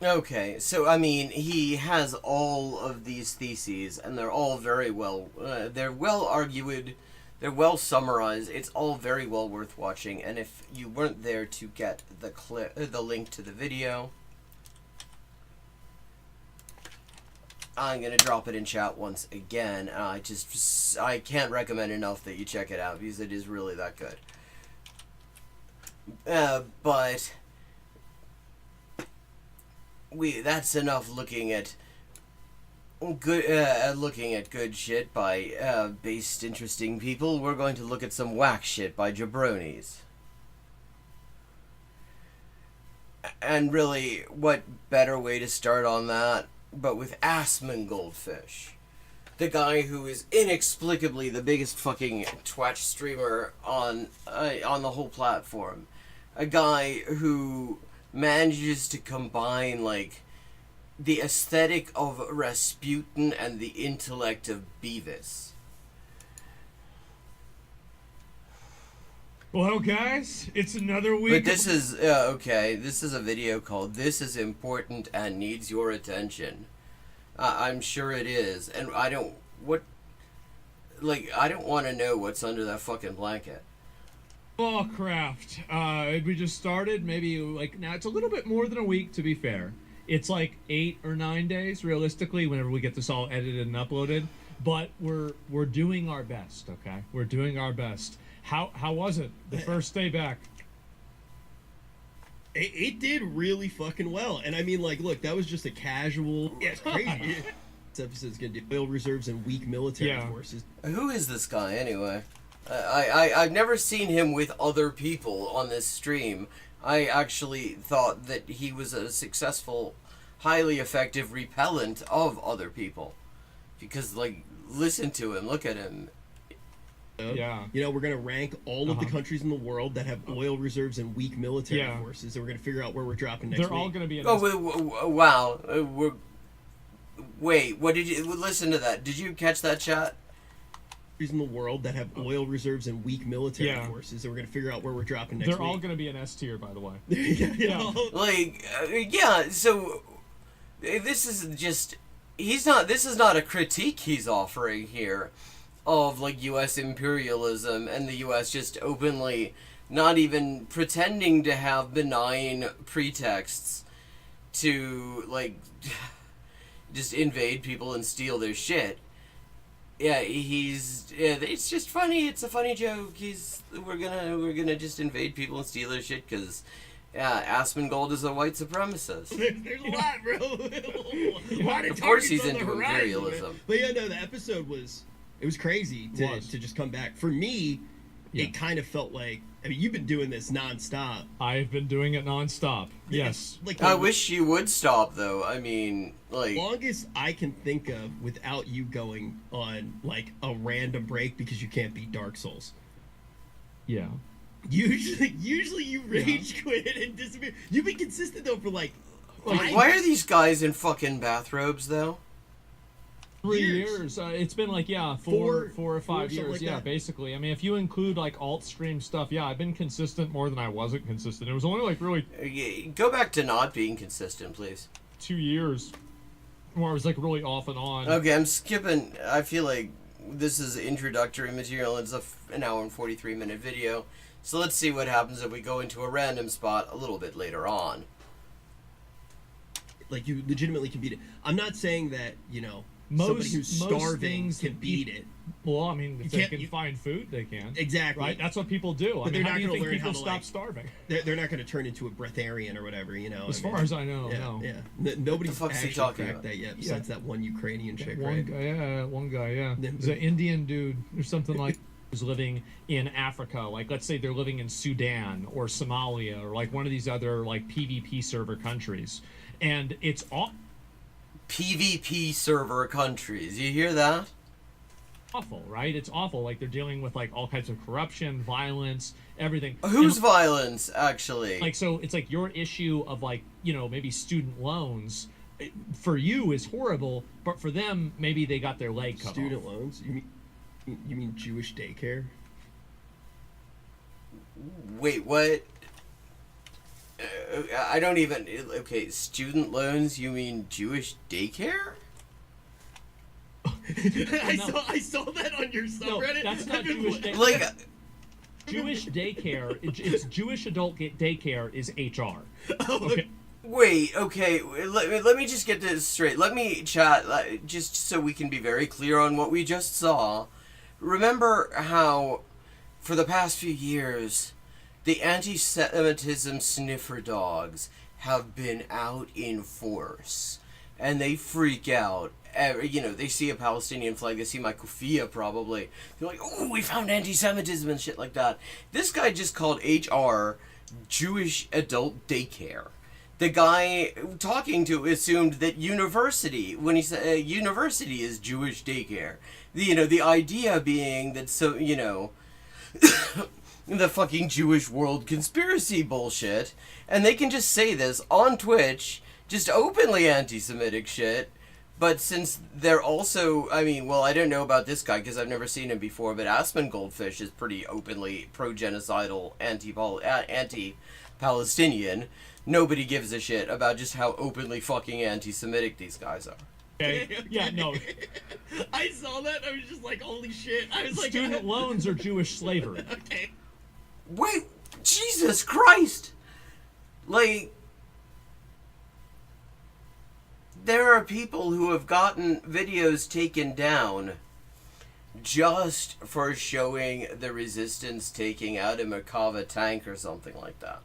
S7: Okay, so, I mean, he has all of these theses, and they're all very well, they're well argued, they're well summarized, it's all very well worth watching, and if you weren't there to get the link to the video, I'm gonna drop it in chat once again. I can't recommend enough that you check it out, because it is really that good. But that's enough looking at good shit by based interesting people. We're going to look at some whack shit by jabronis. And really, what better way to start on that but with Assman Goldfish, the guy who is inexplicably the biggest fucking Twitch streamer on the whole platform, a guy who manages to combine, like, the aesthetic of Rasputin and the intellect of Beavis.
S13: Well, guys, it's another week.
S7: But this is, okay, this is a video called This is Important and Needs Your Attention. I'm sure it is. And I don't want to know what's under that fucking blanket.
S13: Craft. We just started, maybe, now it's a little bit more than a week, to be fair. It's 8 or 9 days, realistically, whenever we get this all edited and uploaded. But we're doing our best, okay? We're doing our best. How was it, the first day back?
S14: It did really fucking well. And I mean, look, that was just a casual... Yeah, it's crazy. This episode's gonna do oil reserves and weak military forces.
S7: Who is this guy, anyway? I've never seen him with other people on this stream. I actually thought that he was a successful, highly effective repellent of other people. Because, listen to him, look at him.
S13: Yeah.
S14: We're going to rank all of the countries in the world that have oil reserves and weak military forces, and we're going to figure out where we're dropping next week.
S13: They're all going to be...
S7: Wow. Wait, what did you... Listen to that. Did you catch that, chat?
S14: In the world that have oil reserves and weak military forces, and we're going to figure out where we're dropping next week.
S13: They're all going to be an S tier, by the way.
S7: So this is just... This is not a critique he's offering here of U.S. imperialism and the U.S. just openly not even pretending to have benign pretexts to just invade people and steal their shit. Yeah, it's just funny. It's a funny joke. We're gonna just invade people and steal their shit because Asmongold is a white supremacist.
S14: There's a lot, bro.
S7: Of course he's into imperialism.
S14: But yeah, no, the episode was crazy to just come back. For me, it kind of felt like, I mean, you've been doing this nonstop.
S13: I've been doing it nonstop. Yes.
S7: I wish you would stop, though. I mean,
S14: longest I can think of without you going on a random break because you can't beat Dark Souls.
S13: Yeah.
S14: Usually you rage quit and disappear. You've been consistent though for
S7: why are these guys in fucking bathrobes though?
S13: 3 years. It's been 4 or 5 years. Yeah, basically. I mean, if you include alt stream stuff, I've been consistent more than I wasn't consistent. It was only really...
S7: Go back to not being consistent, please.
S13: 2 years. Where I was really off and on.
S7: Okay, I'm skipping. I feel like this is introductory material. It's an hour and 43-minute video. So let's see what happens if we go into a random spot a little bit later on.
S14: You legitimately can beat it. I'm not saying that, somebody who's starving can beat it.
S13: Well, I mean, if they can find food, they can.
S14: Exactly.
S13: Right? That's what people do.
S14: But they're not going to learn how to
S13: stop starving.
S14: They're not going to turn into a breatharian or whatever,
S13: As far as I know, no.
S14: Yeah. Nobody's actually cracked that yet, besides that one Ukrainian chick, right?
S13: One guy, yeah. There's an Indian dude or something who's living in Africa. Let's say they're living in Sudan or Somalia or one of these other PvP server countries. And it's all...
S7: PvP server countries. You hear that?
S13: Awful, right? It's awful. They're dealing with all kinds of corruption, violence, everything.
S7: Whose violence, actually?
S13: So it's your issue of maybe student loans for you is horrible, but for them maybe they got their leg cut off.
S14: Student loans? You mean Jewish daycare?
S7: Wait, what? I don't even... Okay, student loans, you mean Jewish daycare?
S14: I saw that on your subreddit.
S13: No, that's not Jewish daycare. Jewish daycare, it's Jewish adult daycare is HR. Okay.
S7: Wait, okay, let me just get this straight. Let me chat, just so we can be very clear on what we just saw. Remember how, for the past few years, the anti-Semitism sniffer dogs have been out in force, and they freak out. They see a Palestinian flag, they see my kufiya probably. They're like, oh, we found anti-Semitism and shit like that. This guy just called HR Jewish adult daycare. The guy talking to assumed that university, when he said university is Jewish daycare. The idea being that the fucking Jewish world conspiracy bullshit, and they can just say this on Twitch, just openly anti-Semitic shit. But since they're also, I mean, well, I don't know about this guy because I've never seen him before, but Aspen Goldfish is pretty openly pro-genocidal, anti-Palestinian. Nobody gives a shit about just how openly fucking anti-Semitic these guys are.
S13: Okay. Yeah, no.
S14: I saw that. I was just like, holy shit. I was like,
S13: Student loans are Jewish slavery.
S14: Okay.
S7: Wait, Jesus Christ! Like, there are people who have gotten videos taken down just for showing the resistance taking out a Merkava tank or something like that.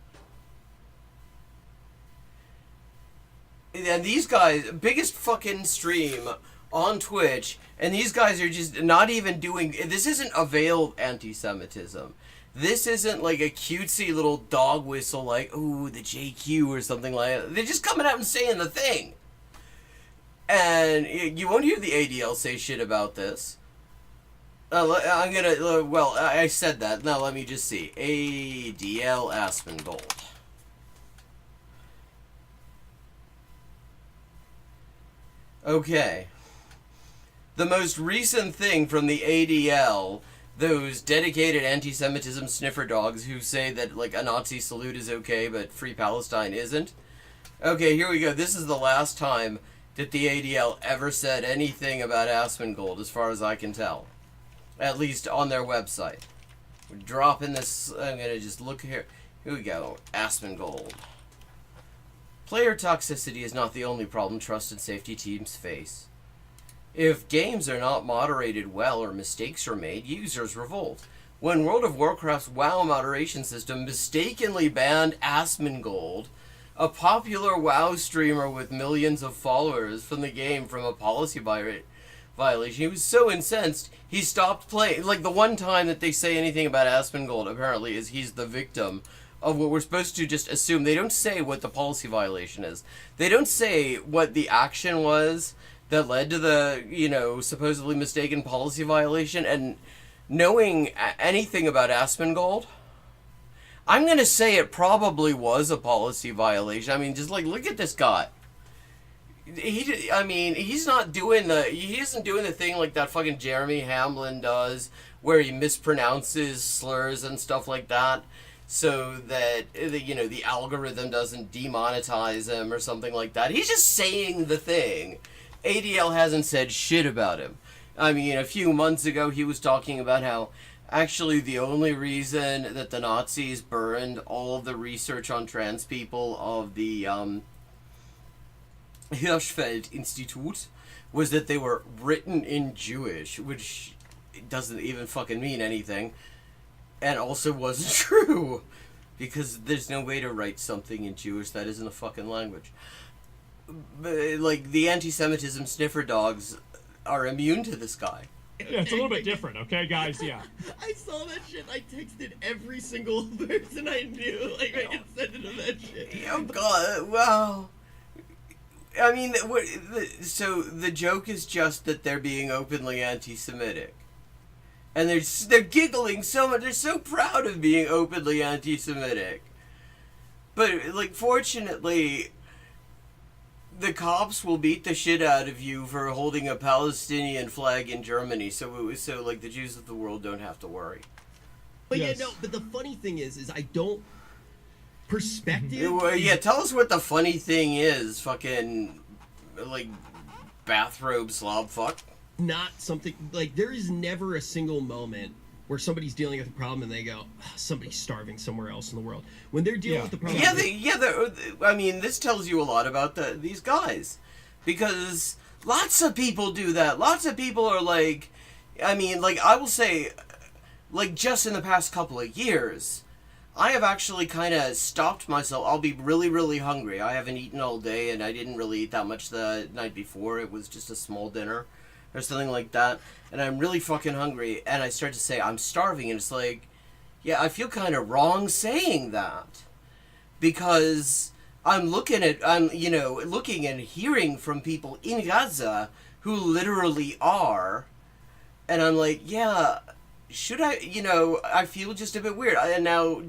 S7: And these guys, biggest fucking stream on Twitch, and these guys are just not even doing, this isn't a veiled anti-Semitism. This isn't like a cutesy little dog whistle like, ooh, the JQ or something like that. They're just coming out and saying the thing. And you won't hear the ADL say shit about this. I'm gonna, well, I said that. Now let me just see. ADL Aspen Gold. Okay. The most recent thing from the ADL, those dedicated anti-Semitism sniffer dogs who say that, like, a Nazi salute is okay, but Free Palestine isn't. Okay, here we go. This is the last time that the ADL ever said anything about Aspen Gold, as far as I can tell. At least on their website. We're dropping this, I'm gonna just look here. Here we go. Aspen Gold. Player toxicity is not the only problem trusted safety teams face. If games are not moderated well or mistakes are made, users revolt. When World of Warcraft's WoW moderation system mistakenly banned Aspen Gold, a popular WoW streamer with millions of followers, from the game from a policy violation, he was so incensed, he stopped playing. Like, the one time that they say anything about Aspen Gold, apparently, is he's the victim of what we're supposed to just assume. They don't say what the policy violation is. They don't say what the action was that led to the, you know, supposedly mistaken policy violation. And knowing anything about Aspen Gold, I'm going to say it probably was a policy violation. I mean, just like, look at this guy. I mean, he isn't doing the thing like that fucking Jeremy Hamlin does, where he mispronounces slurs and stuff like that, so that, you know, the algorithm doesn't demonetize him or something like that. He's just saying the thing. ADL hasn't said shit about him. I mean, a few months ago he was talking about how actually the only reason that the Nazis burned all of the research on trans people of the Hirschfeld Institute was that they were written in Jewish, which doesn't even fucking mean anything. And also wasn't true, because there's no way to write something in Jewish that isn't a fucking language. But, like, the anti-Semitism sniffer dogs are immune to this guy.
S13: Yeah, it's a little bit different, okay, guys? Yeah.
S14: I saw that shit. I texted every single person I knew. Like, I could send it to that shit.
S7: Oh, God. Wow. I mean, so the joke is just that they're being openly anti-Semitic. And they're giggling so much. They're so proud of being openly anti-Semitic. But, like, fortunately, the cops will beat the shit out of you for holding a Palestinian flag in Germany. So like, the Jews of the world don't have to worry.
S14: But yes. Yeah, no. But the funny thing is I don't perspective.
S7: Yeah, tell us what the funny thing is. Fucking, like, bathrobe slob fuck.
S14: Not something like, there is never a single moment where somebody's dealing with a problem and they go, oh, somebody's starving somewhere else in the world. When they're dealing with the problem,
S7: I mean, this tells you a lot about these guys, because lots of people do that. Lots of people are like, I mean, like, I will say, like, just in the past couple of years, I have actually kind of stopped myself. I'll be really, really hungry. I haven't eaten all day, and I didn't really eat that much the night before. It was just a small dinner or something like that, and I'm really fucking hungry, and I start to say, I'm starving, and it's like, yeah, I feel kind of wrong saying that, because I'm looking and hearing from people in Gaza who literally are, and I'm like, yeah, should I, I feel just a bit weird. And now,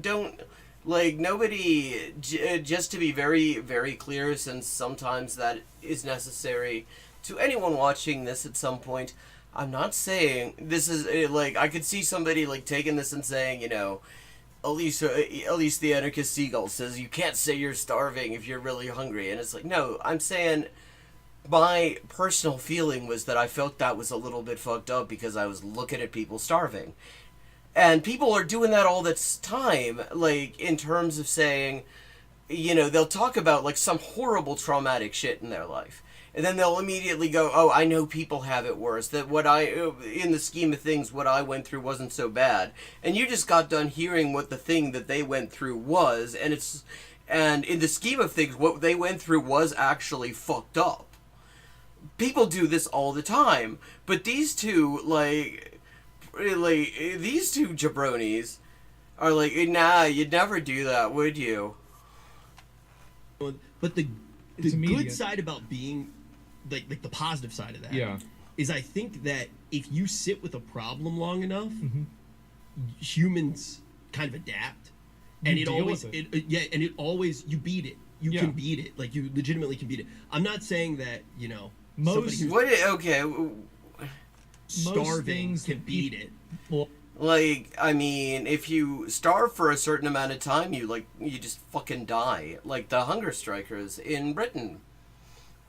S7: Like, nobody, just to be very, very clear, since sometimes that is necessary to anyone watching this at some point, I'm not saying this is, like, I could see somebody, like, taking this and saying, you know, at least the anarchist Seagull says you can't say you're starving if you're really hungry. And it's like, no, I'm saying my personal feeling was that I felt that was a little bit fucked up because I was looking at people starving. And people are doing that all the time, like, in terms of saying, you know, they'll talk about, like, some horrible traumatic shit in their life. And then they'll immediately go, oh, I know people have it worse. That in the scheme of things, what I went through wasn't so bad. And you just got done hearing what the thing that they went through was. And in the scheme of things, what they went through was actually fucked up. People do this all the time. But these two, these two jabronis are like, nah, you'd never do that, would you?
S14: But the good side about being, like the positive side of that, is I think that if you sit with a problem long enough, humans kind of adapt, and you beat it. You can beat it. Like, you legitimately can beat it. I'm not saying that, you know, starving can beat it.
S7: Like, I mean, if you starve for a certain amount of time, you just fucking die. Like the hunger strikers in Britain.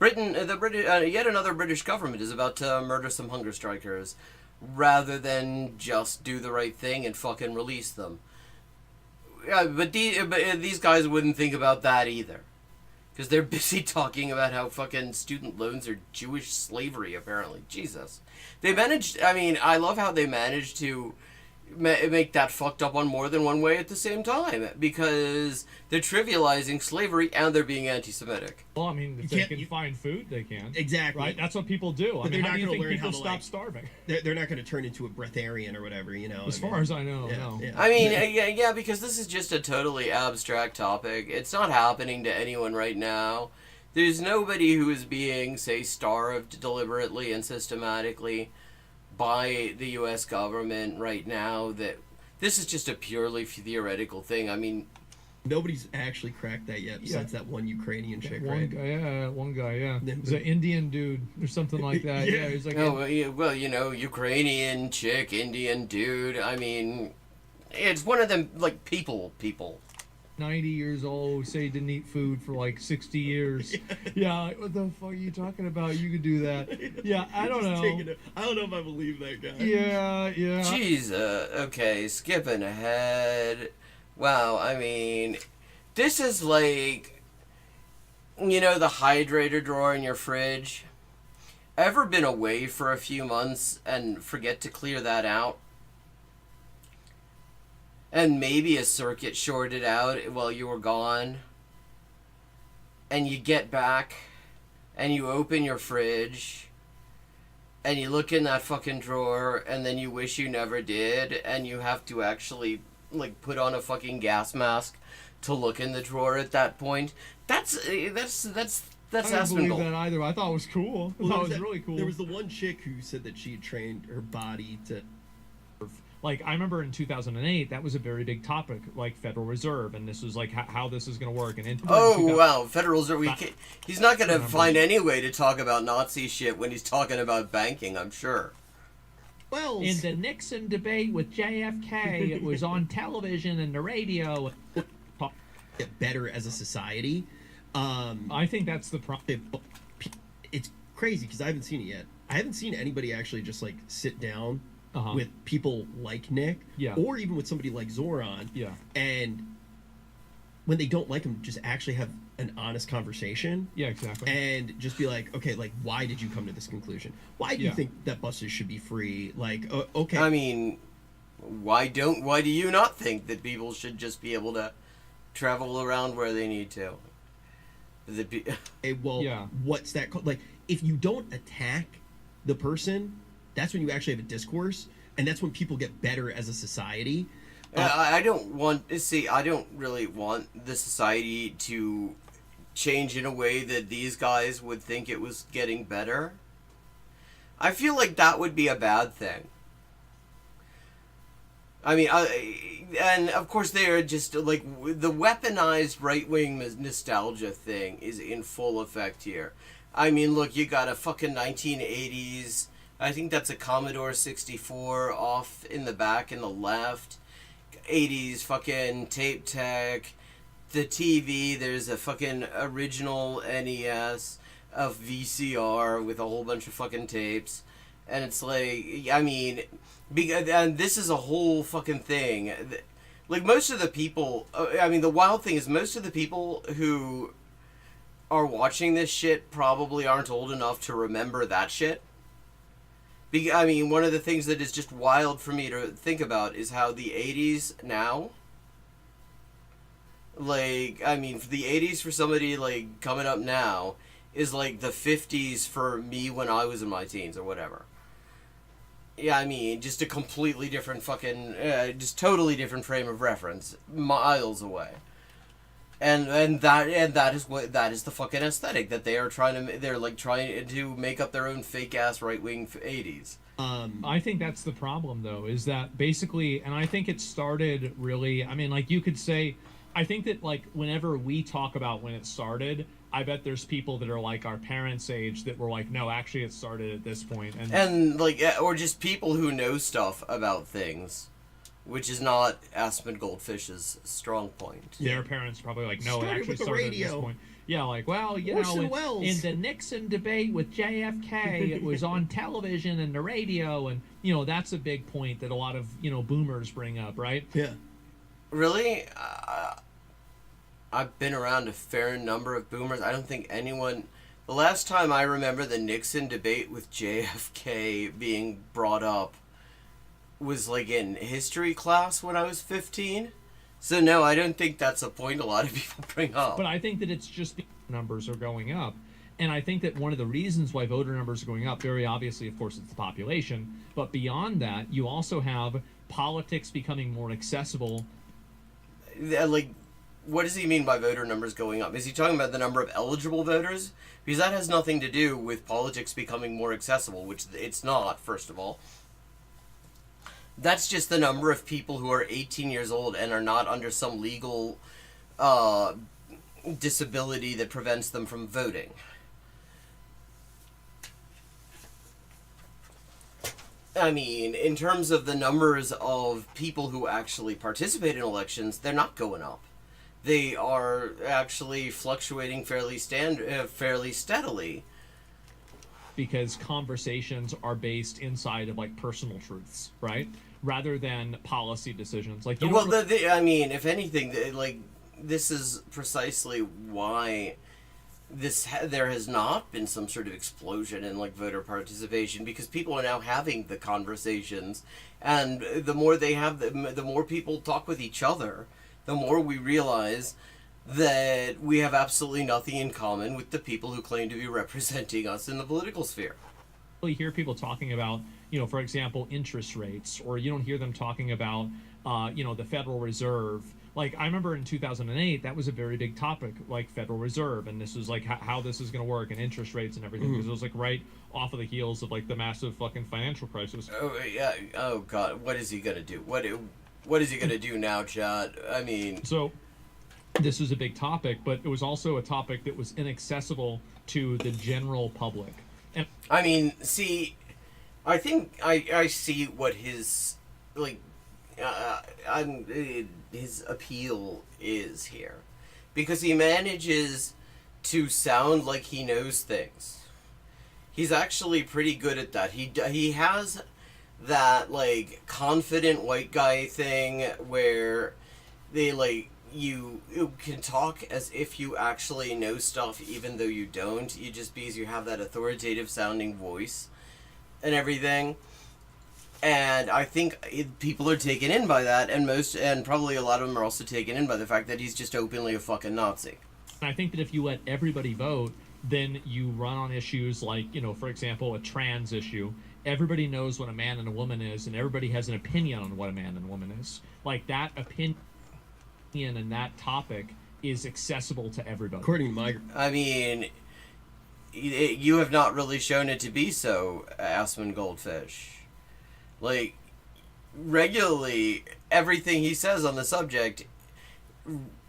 S7: Yet another British government is about to murder some hunger strikers, rather than just do the right thing and fucking release them. Yeah, but these guys wouldn't think about that either. Because they're busy talking about how fucking student loans are Jewish slavery, apparently. Jesus. I love how they managed to make that fucked up on more than one way at the same time. Because they're trivializing slavery and they're being anti-Semitic.
S13: Well, I mean, if they can find food, they can.
S14: Exactly.
S13: Right? That's what people do.
S14: But
S13: I mean, how do you
S14: gonna
S13: think
S14: learn
S13: people
S14: how to,
S13: stop starving?
S14: They're not going to turn into a breatharian or whatever, you know.
S13: As far as I know, no.
S14: Yeah.
S7: I mean, yeah, because this is just a totally abstract topic. It's not happening to anyone right now. There's nobody who is being, say, starved deliberately and systematically by the U.S. government right now. That this is just a purely theoretical thing. I mean,
S14: nobody's actually cracked that yet, besides that one Ukrainian chick, right?
S13: One guy. He's an Indian dude or something like that. Yeah, he's like.
S7: Well, you know, Ukrainian chick, Indian dude. I mean, it's one of them, like, people.
S13: 90 years old, say he didn't eat food for like 60 years. Yeah, like, what the fuck are you talking about? You could do that. Yeah, I don't know.
S14: I don't know if I believe that guy.
S13: Yeah.
S7: Jeez, okay, skipping ahead. Wow, I mean, this is like, you know, the hydrator drawer in your fridge. Ever been away for a few months and forget to clear that out? And maybe a circuit shorted out while you were gone. And you get back and you open your fridge and you look in that fucking drawer and then you wish you never did and you have to actually, like, put on a fucking gas mask to look in the drawer at that point. That's
S13: I didn't
S7: aspen
S13: believe that either. I thought it was cool. I thought it was really cool.
S14: There was the one chick who said that she had trained her body to...
S13: Like, I remember in 2008, that was a very big topic, like Federal Reserve, and this was like how this is going to work. And
S7: wow, Federal Reserve. He's not going to find any way to talk about Nazi shit when he's talking about banking, I'm sure.
S14: Well,
S13: in the Nixon debate with JFK, it was on television and the radio.
S14: Get better as a society.
S13: I think that's the problem.
S14: It's crazy because I haven't seen it yet. I haven't seen anybody actually just like sit down with people like Nick, or even with somebody like Zoran, and when they don't like him, just actually have an honest conversation.
S13: Yeah, exactly.
S14: And just be like, okay, like, why did you come to this conclusion? Why do you think that buses should be free? Like, okay.
S7: I mean, why do you not think that people should just be able to travel around where they need to?
S14: What's that called? Like, if you don't attack the person, that's when you actually have a discourse, and that's when people get better as a society.
S7: I don't really want the society to change in a way that these guys would think it was getting better. I feel like that would be a bad thing. I mean, and of course they are just like the weaponized right-wing nostalgia thing is in full effect here. I mean, look, you got a fucking 1980s. I think that's a Commodore 64 off in the back in the left. 80s fucking tape tech. The TV, there's a fucking original NES of VCR with a whole bunch of fucking tapes. And it's like, I mean, and this is a whole fucking thing. Like, most of the people, I mean, the wild thing is most of the people who are watching this shit probably aren't old enough to remember that shit. I mean, one of the things that is just wild for me to think about is how the 80s now, like, I mean, the 80s for somebody, like, coming up now is like the 50s for me when I was in my teens or whatever. Yeah, I mean, just a completely different fucking, just totally different frame of reference, miles away. And that is the fucking aesthetic that they are trying to make up their own fake ass right wing 80s.
S13: I think that's the problem, though, is that basically, and I think it started really, I mean, like, you could say, I think that, like, whenever we talk about when it started, I bet there's people that are like our parents' age that were like, no, actually it started at this point.
S7: And like, or just people who know stuff about things, which is not Aspen Goldfish's strong point.
S13: Their parents probably like, no, it actually started at this point. Yeah, like, well, you know, in the Nixon debate with JFK, it was on television and the radio, and, you know, that's a big point that a lot of, you know, boomers bring up, right?
S14: Yeah.
S7: Really? I've been around a fair number of boomers. I don't think anyone... The last time I remember the Nixon debate with JFK being brought up was, like, in history class when I was 15. So, no, I don't think that's a point a lot of people bring up.
S13: But I think that it's just the numbers are going up. And I think that one of the reasons why voter numbers are going up, very obviously, of course, it's the population. But beyond that, you also have politics becoming more accessible.
S7: Like... What does he mean by voter numbers going up? Is he talking about the number of eligible voters? Because that has nothing to do with politics becoming more accessible, which it's not, first of all. That's just the number of people who are 18 years old and are not under some legal disability that prevents them from voting. I mean, in terms of the numbers of people who actually participate in elections, they're not going up. They are actually fluctuating fairly steadily.
S13: Because conversations are based inside of, like, personal truths, right? Rather than policy decisions. Like, you
S7: well, I mean, if anything, like, this is precisely why there has not been some sort of explosion in, like, voter participation, because people are now having the conversations, and the more they have the more people talk with each other, the more we realize that we have absolutely nothing in common with the people who claim to be representing us in the political sphere.
S13: You hear people talking about, you know, for example, interest rates, or you don't hear them talking about, you know, the Federal Reserve. Like, I remember in 2008, that was a very big topic, like Federal Reserve, and this was like how this is going to work, and interest rates and everything, because it was like right off of the heels of like the massive fucking financial crisis.
S7: Oh yeah. Oh God. What is he gonna do? What is he going to do now, Chad? I mean...
S13: So, this was a big topic, but it was also a topic that was inaccessible to the general public. And
S7: I mean, see, I think I see what his, like, his appeal is here. Because he manages to sound like he knows things. He's actually pretty good at that. He has... that, like, confident white guy thing where they, like, you can talk as if you actually know stuff even though you don't. You just because you have that authoritative sounding voice and everything. And I think people are taken in by that, and probably a lot of them are also taken in by the fact that he's just openly a fucking Nazi.
S13: I think that if you let everybody vote, then you run on issues like, you know, for example, a trans issue. Everybody knows what a man and a woman is, and everybody has an opinion on what a man and a woman is. Like, that opinion and that topic is accessible to everybody.
S14: According to my...
S7: I mean, you have not really shown it to be so, Aspen Goldfish. Like, regularly, everything he says on the subject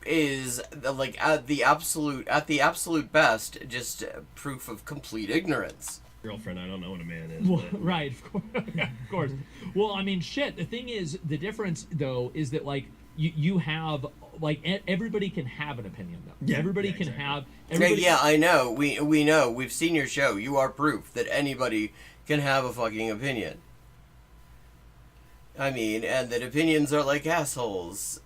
S7: is like at the absolute best just proof of complete ignorance.
S14: Girlfriend, I don't know what a man is.
S13: Well,
S14: but...
S13: right, of course. Well, I mean, shit. The thing is, the difference though is that like you have like everybody can have an opinion though. Yeah, everybody can have. Everybody...
S7: Yeah, I know. We know. We've seen your show. You are proof that anybody can have a fucking opinion. I mean, and that opinions are like assholes.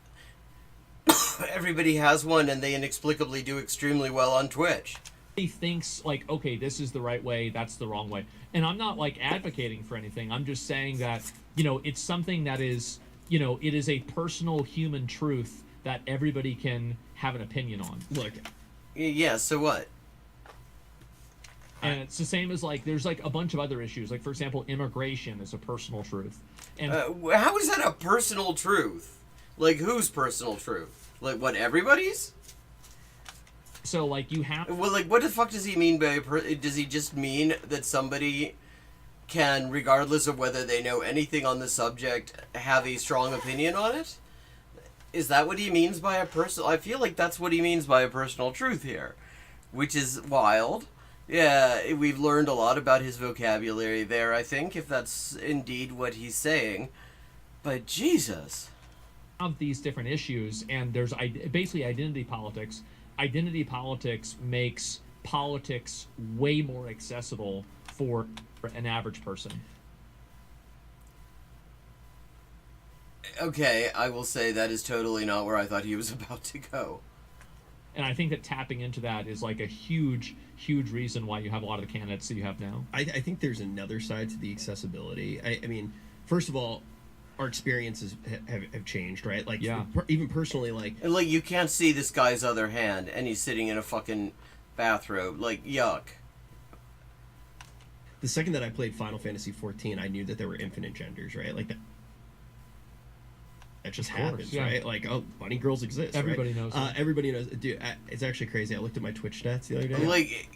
S7: Everybody has one, and they inexplicably do extremely well on Twitch.
S13: He thinks like, okay, this is the right way, that's the wrong way, and I'm not like advocating for anything. I'm just saying that, you know, it's something that is, you know, it is a personal human truth that everybody can have an opinion on.
S14: Look,
S7: yeah, so what?
S13: And it's the same as like there's like a bunch of other issues, like for example, immigration is a personal truth. And
S7: how is that a personal truth? Like whose personal truth? Like what, everybody's?
S13: So like you have.
S7: Well, like what the fuck does he mean by? Does he just mean that somebody can, regardless of whether they know anything on the subject, have a strong opinion on it? Is that what he means by a personal? I feel like that's what he means by a personal truth here, which is wild. Yeah, we've learned a lot about his vocabulary there, I think, if that's indeed what he's saying. But Jesus.
S13: Of these different issues, and there's basically identity politics. Identity politics makes politics way more accessible for an average person.
S7: Okay, I will say that is totally not where I thought he was about to go.
S13: And I think that tapping into that is like a huge reason why you have a lot of the candidates that you have now.
S14: I think there's another side to the accessibility. I mean, first of all, our experiences have changed, right? Like, yeah. Even personally, like
S7: you can't see this guy's other hand, and he's sitting in a fucking bathrobe. Like, yuck.
S14: The second that I played Final Fantasy XIV, I knew that there were infinite genders, right? Like that just happens, yeah. Right? Like, oh, bunny girls exist.
S13: Everybody
S14: right?
S13: knows. That.
S14: Everybody knows. Dude, it's actually crazy. I looked at my Twitch stats the other day.
S7: Like,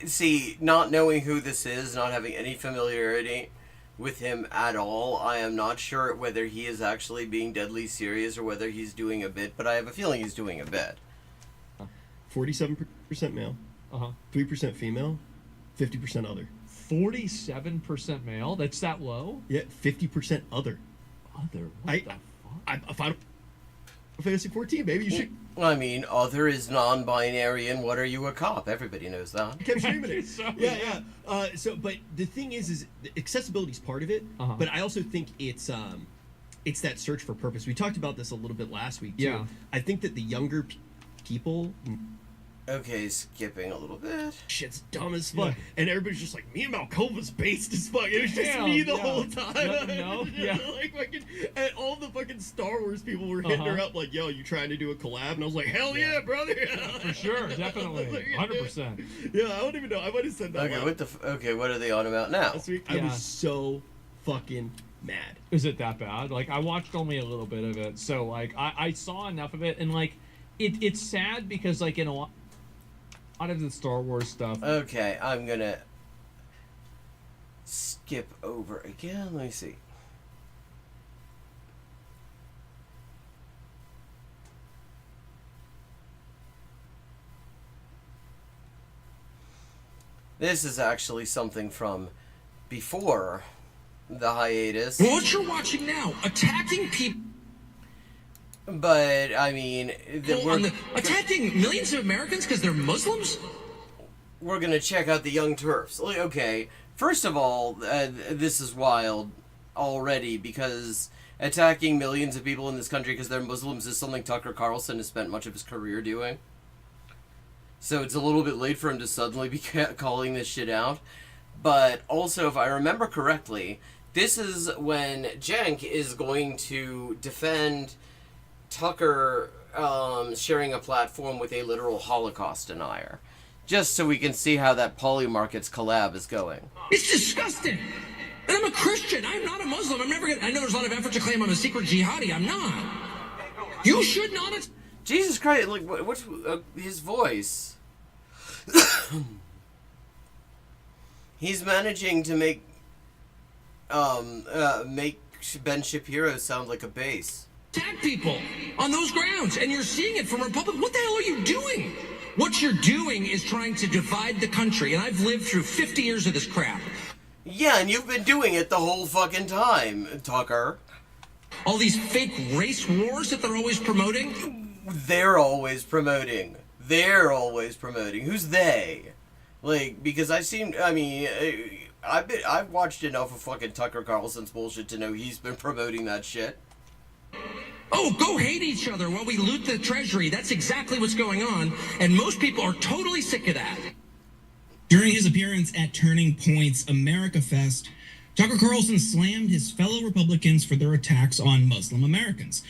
S7: see, not knowing who this is, not having any familiarity with him at all, I am not sure whether he is actually being deadly serious or whether he's doing a bit, but I have a feeling he's doing a bit.
S14: 47% male, 3% female, 50% other.
S13: 47% male? That's that low?
S14: Yeah, 50% other.
S13: Other? What the fuck?
S14: I Final Fantasy 14, baby. You should.
S7: I mean, other is non-binary, and what are you, a cop? Everybody knows that.
S14: I kept streaming it. Yeah. But the thing is accessibility is part of it. But I also think it's that search for purpose. We talked about this a little bit last week too.
S13: Yeah.
S14: I think that the younger people.
S7: Okay, skipping a little bit.
S14: Shit's dumb as fuck. Yeah. And everybody's just like, me and Malkova's based as fuck. It was just me the whole time.
S13: Yeah.
S14: Like fucking, and all the fucking Star Wars people were hitting her up like, yo, you trying to do a collab? And I was like, hell yeah, brother.
S13: For sure, definitely. 100%.
S14: Yeah, I don't even know. I might have said that.
S7: Okay, what are they on about now?
S14: Last week, I was so fucking mad.
S13: Is it that bad? Like, I watched only a little bit of it. So, like, I saw enough of it. And, like, it's sad because, like, in a lot of the Star Wars stuff.
S7: Okay, I'm gonna skip over again. Let me see. This is actually something from before the hiatus.
S5: What you're watching now, attacking people.
S7: But, I mean...
S5: attacking millions of Americans because they're Muslims?
S7: We're going to check out the Young Turfs. Okay, first of all, this is wild already because attacking millions of people in this country because they're Muslims is something Tucker Carlson has spent much of his career doing. So it's a little bit late for him to suddenly be calling this shit out. But also, if I remember correctly, this is when Cenk is going to defend Tucker sharing a platform with a literal Holocaust denier. Just so we can see how that Polymarkets collab is going.
S5: It's disgusting! And I'm a Christian! I'm not a Muslim! I'm never gonna... I know there's a lot of effort to claim I'm a secret jihadi. I'm not! You should not...
S7: Jesus Christ, like, what's his voice? He's managing to make Ben Shapiro sound like a bass.
S5: Attack people on those grounds, and you're seeing it from Republicans. What the hell are you doing? What you're doing is trying to divide the country, and I've lived through 50 years of this crap.
S7: Yeah, and you've been doing it the whole fucking time, Tucker.
S5: All these fake race wars that they're always promoting?
S7: They're always promoting. Who's they? Like, because I've watched enough of fucking Tucker Carlson's bullshit to know he's been promoting that shit.
S5: Oh, go hate each other while we loot the treasury. That's exactly what's going on, and most people are totally sick of that.
S15: During his appearance at Turning Point's America Fest, Tucker Carlson slammed his fellow Republicans for their attacks on Muslim Americans.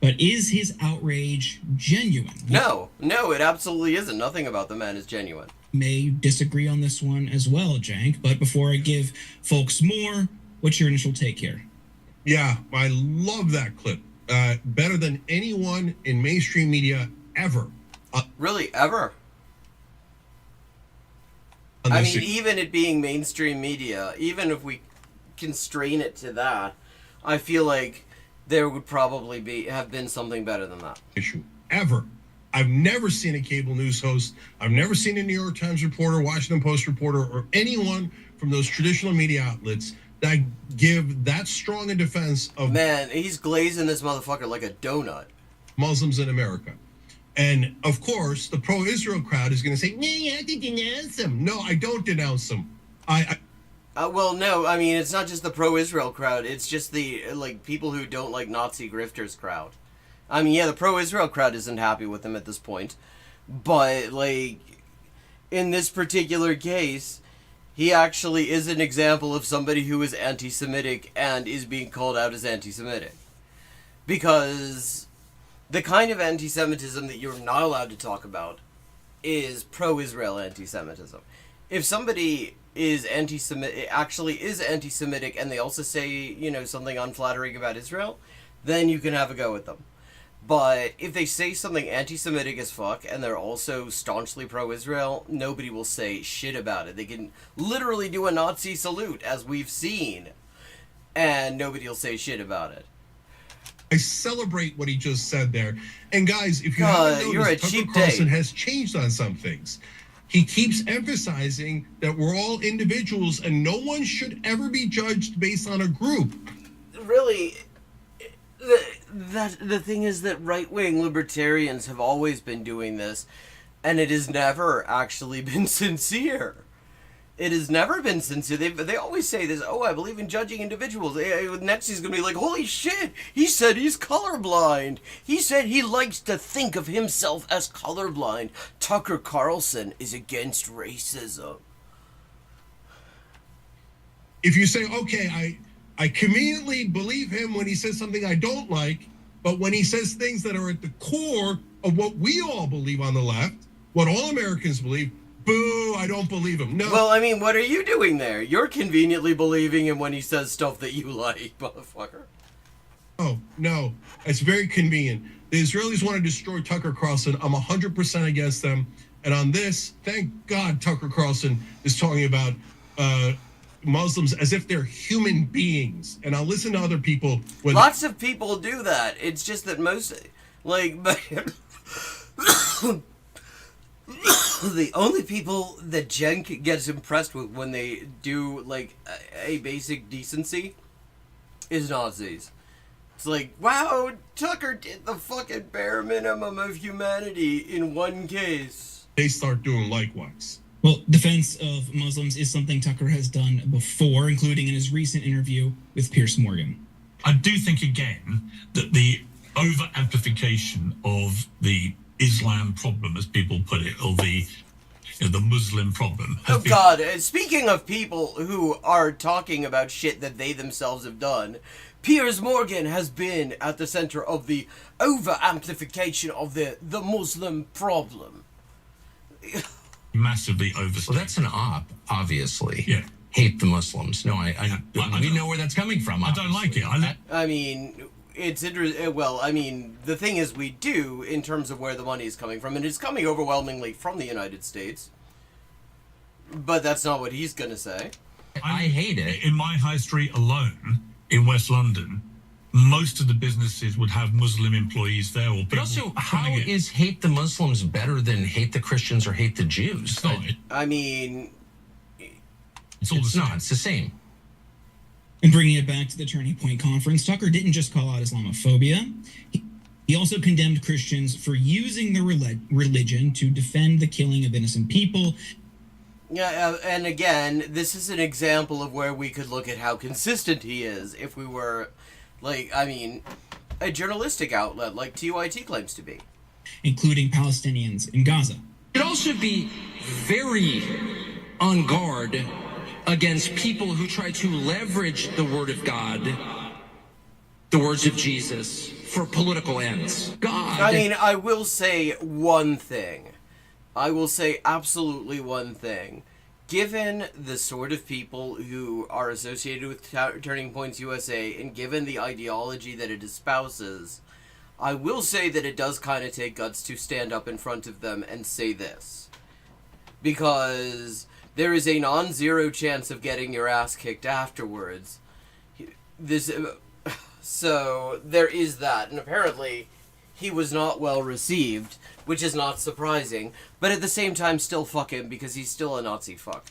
S15: But is his outrage genuine?
S7: No, it absolutely isn't. Nothing about the man is genuine.
S15: May disagree on this one as well, Jank, but before I give folks more, what's your initial take here?
S16: Yeah, I love that clip. Better than anyone in mainstream media ever.
S7: Really, ever? I mean, even it being mainstream media, even if we constrain it to that, I feel like there would probably have been something better than that.
S16: Issue ever. I've never seen a cable news host. I've never seen a New York Times reporter, Washington Post reporter, or anyone from those traditional media outlets that give that strong a defense of...
S7: Man, he's glazing this motherfucker like a donut.
S16: Muslims in America. And, of course, the pro-Israel crowd is going to say, no, you have to denounce them. No, I don't denounce them.
S7: Well, no, I mean, it's not just the pro-Israel crowd. It's just the, people who don't like Nazi grifters crowd. I mean, yeah, the pro-Israel crowd isn't happy with him at this point. But, in this particular case, he actually is an example of somebody who is anti-Semitic and is being called out as anti-Semitic. Because the kind of anti-Semitism that you're not allowed to talk about is pro-Israel anti-Semitism. If somebody is anti-Semitic and they also say, something unflattering about Israel, then you can have a go with them. But if they say something anti-Semitic as fuck and they're also staunchly pro-Israel, nobody will say shit about it. They can literally do a Nazi salute, as we've seen, and nobody will say shit about it.
S16: I celebrate what he just said there. And guys, if you haven't noticed, Tucker Carlson has changed on some things. He keeps emphasizing that we're all individuals and no one should ever be judged based on a group.
S7: Really, the thing is that right-wing libertarians have always been doing this, and it has never actually been sincere. It has never been sincere. They always say this, oh, I believe in judging individuals. Next he's going to be like, holy shit, he said he's colorblind. He said he likes to think of himself as colorblind. Tucker Carlson is against racism.
S16: If you say, okay, I conveniently believe him when he says something I don't like, but when he says things that are at the core of what we all believe on the left, what all Americans believe, boo, I don't believe him. No.
S7: Well, I mean, what are you doing there? You're conveniently believing him when he says stuff that you like, motherfucker.
S16: Oh, no. It's very convenient. The Israelis want to destroy Tucker Carlson. I'm 100% against them. And on this, thank God Tucker Carlson is talking about Muslims as if they're human beings. And I'll listen to other people.
S7: Lots of people do that. It's just that most, the only people that Jen gets impressed with when they do, a basic decency is Nazis. It's like, wow, Tucker did the fucking bare minimum of humanity in one case.
S16: They start doing likewise.
S15: Well, defense of Muslims is something Tucker has done before, including in his recent interview with Piers Morgan.
S17: I do think, again, that the over-amplification of the Islam problem, as people put it, or the Muslim problem.
S7: God, speaking of people who are talking about shit that they themselves have done, Piers Morgan has been at the center of the over-amplification of the Muslim problem.
S17: Massively overstated.
S18: Well, that's an op, obviously.
S17: Yeah.
S18: Hate the Muslims. No, we know where that's coming from.
S17: I don't like it.
S7: I mean, it's interesting. Well, I mean, the thing is, we do in terms of where the money is coming from, and it's coming overwhelmingly from the United States. But that's not what he's gonna say.
S18: I hate it.
S17: In my high street alone, in West London, most of the businesses would have Muslim employees there. Or
S18: But also, how is hate the Muslims better than hate the Christians or hate the Jews?
S7: I mean,
S18: it's not. It's the same.
S15: And bringing it back to the Turning Point Conference, Tucker didn't just call out Islamophobia. He also condemned Christians for using their religion to defend the killing of innocent people.
S7: Yeah, and again, this is an example of where we could look at how consistent he is if we were, like, I mean, a journalistic outlet like TYT claims to be.
S15: Including Palestinians in Gaza.
S5: You'd also be very on guard against people who try to leverage the word of God, the words of Jesus, for political ends. God.
S7: I mean, I will say one thing. I will say absolutely one thing. Given the sort of people who are associated with Turning Points USA, and given the ideology that it espouses, I will say that it does kind of take guts to stand up in front of them and say this. Because there is a non-zero chance of getting your ass kicked afterwards. So there is that, and apparently he was not well received, which is not surprising, but at the same time still fuck him because he's still a Nazi fuck.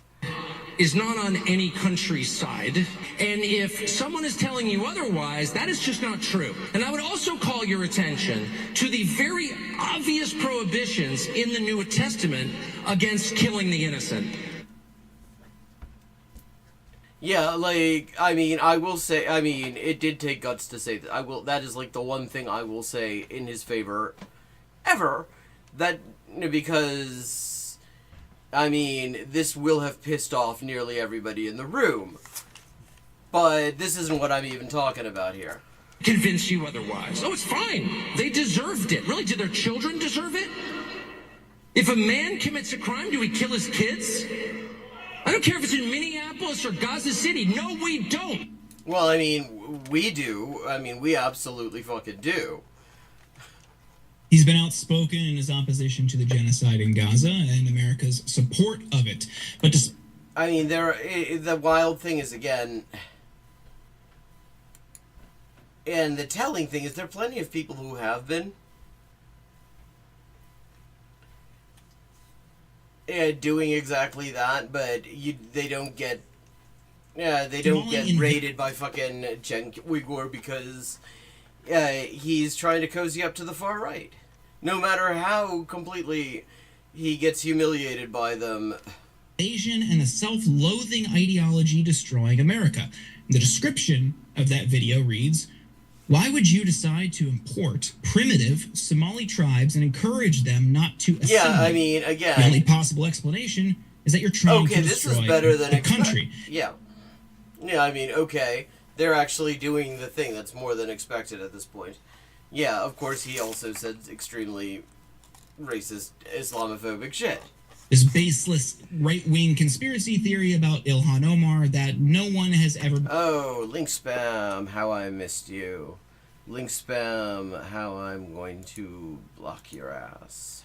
S5: Is not on any country's side, and if someone is telling you otherwise, that is just not true. And I would also call your attention to the very obvious prohibitions in the New Testament against killing the innocent.
S7: Yeah, like, I mean, I will say, I mean, it did take guts to say that. That is, like, the one thing I will say in his favor ever. That, because, I mean, this will have pissed off nearly everybody in the room. But this isn't what I'm even talking about here.
S5: Convince you otherwise. Oh, it's fine. They deserved it. Really, did their children deserve it? If a man commits a crime, do we kill his kids? I don't care if it's in Minneapolis or Gaza City. No, we don't.
S7: Well, I mean, we do. I mean, we absolutely fucking do.
S15: He's been outspoken in his opposition to the genocide in Gaza and America's support of it. But
S7: I mean, the wild thing is, again, and the telling thing is there are plenty of people who have been doing exactly that, but they don't get raided by fucking Jen Uyghur because he's trying to cozy up to the far right. No matter how completely he gets humiliated by them.
S15: Asian and a self-loathing ideology destroying America. The description of that video reads, "Why would you decide to import primitive Somali tribes and encourage them not to assimilate?"
S7: Yeah, I mean, again,
S15: the only possible explanation is that you're trying to destroy
S7: this is better than
S15: the country.
S7: Yeah, I mean, okay, they're actually doing the thing that's more than expected at this point. Yeah, of course, he also said extremely racist, Islamophobic shit.
S15: This baseless right-wing conspiracy theory about Ilhan Omar that no one has ever...
S7: Oh, link spam, how I missed you. Link spam, how I'm going to block your ass.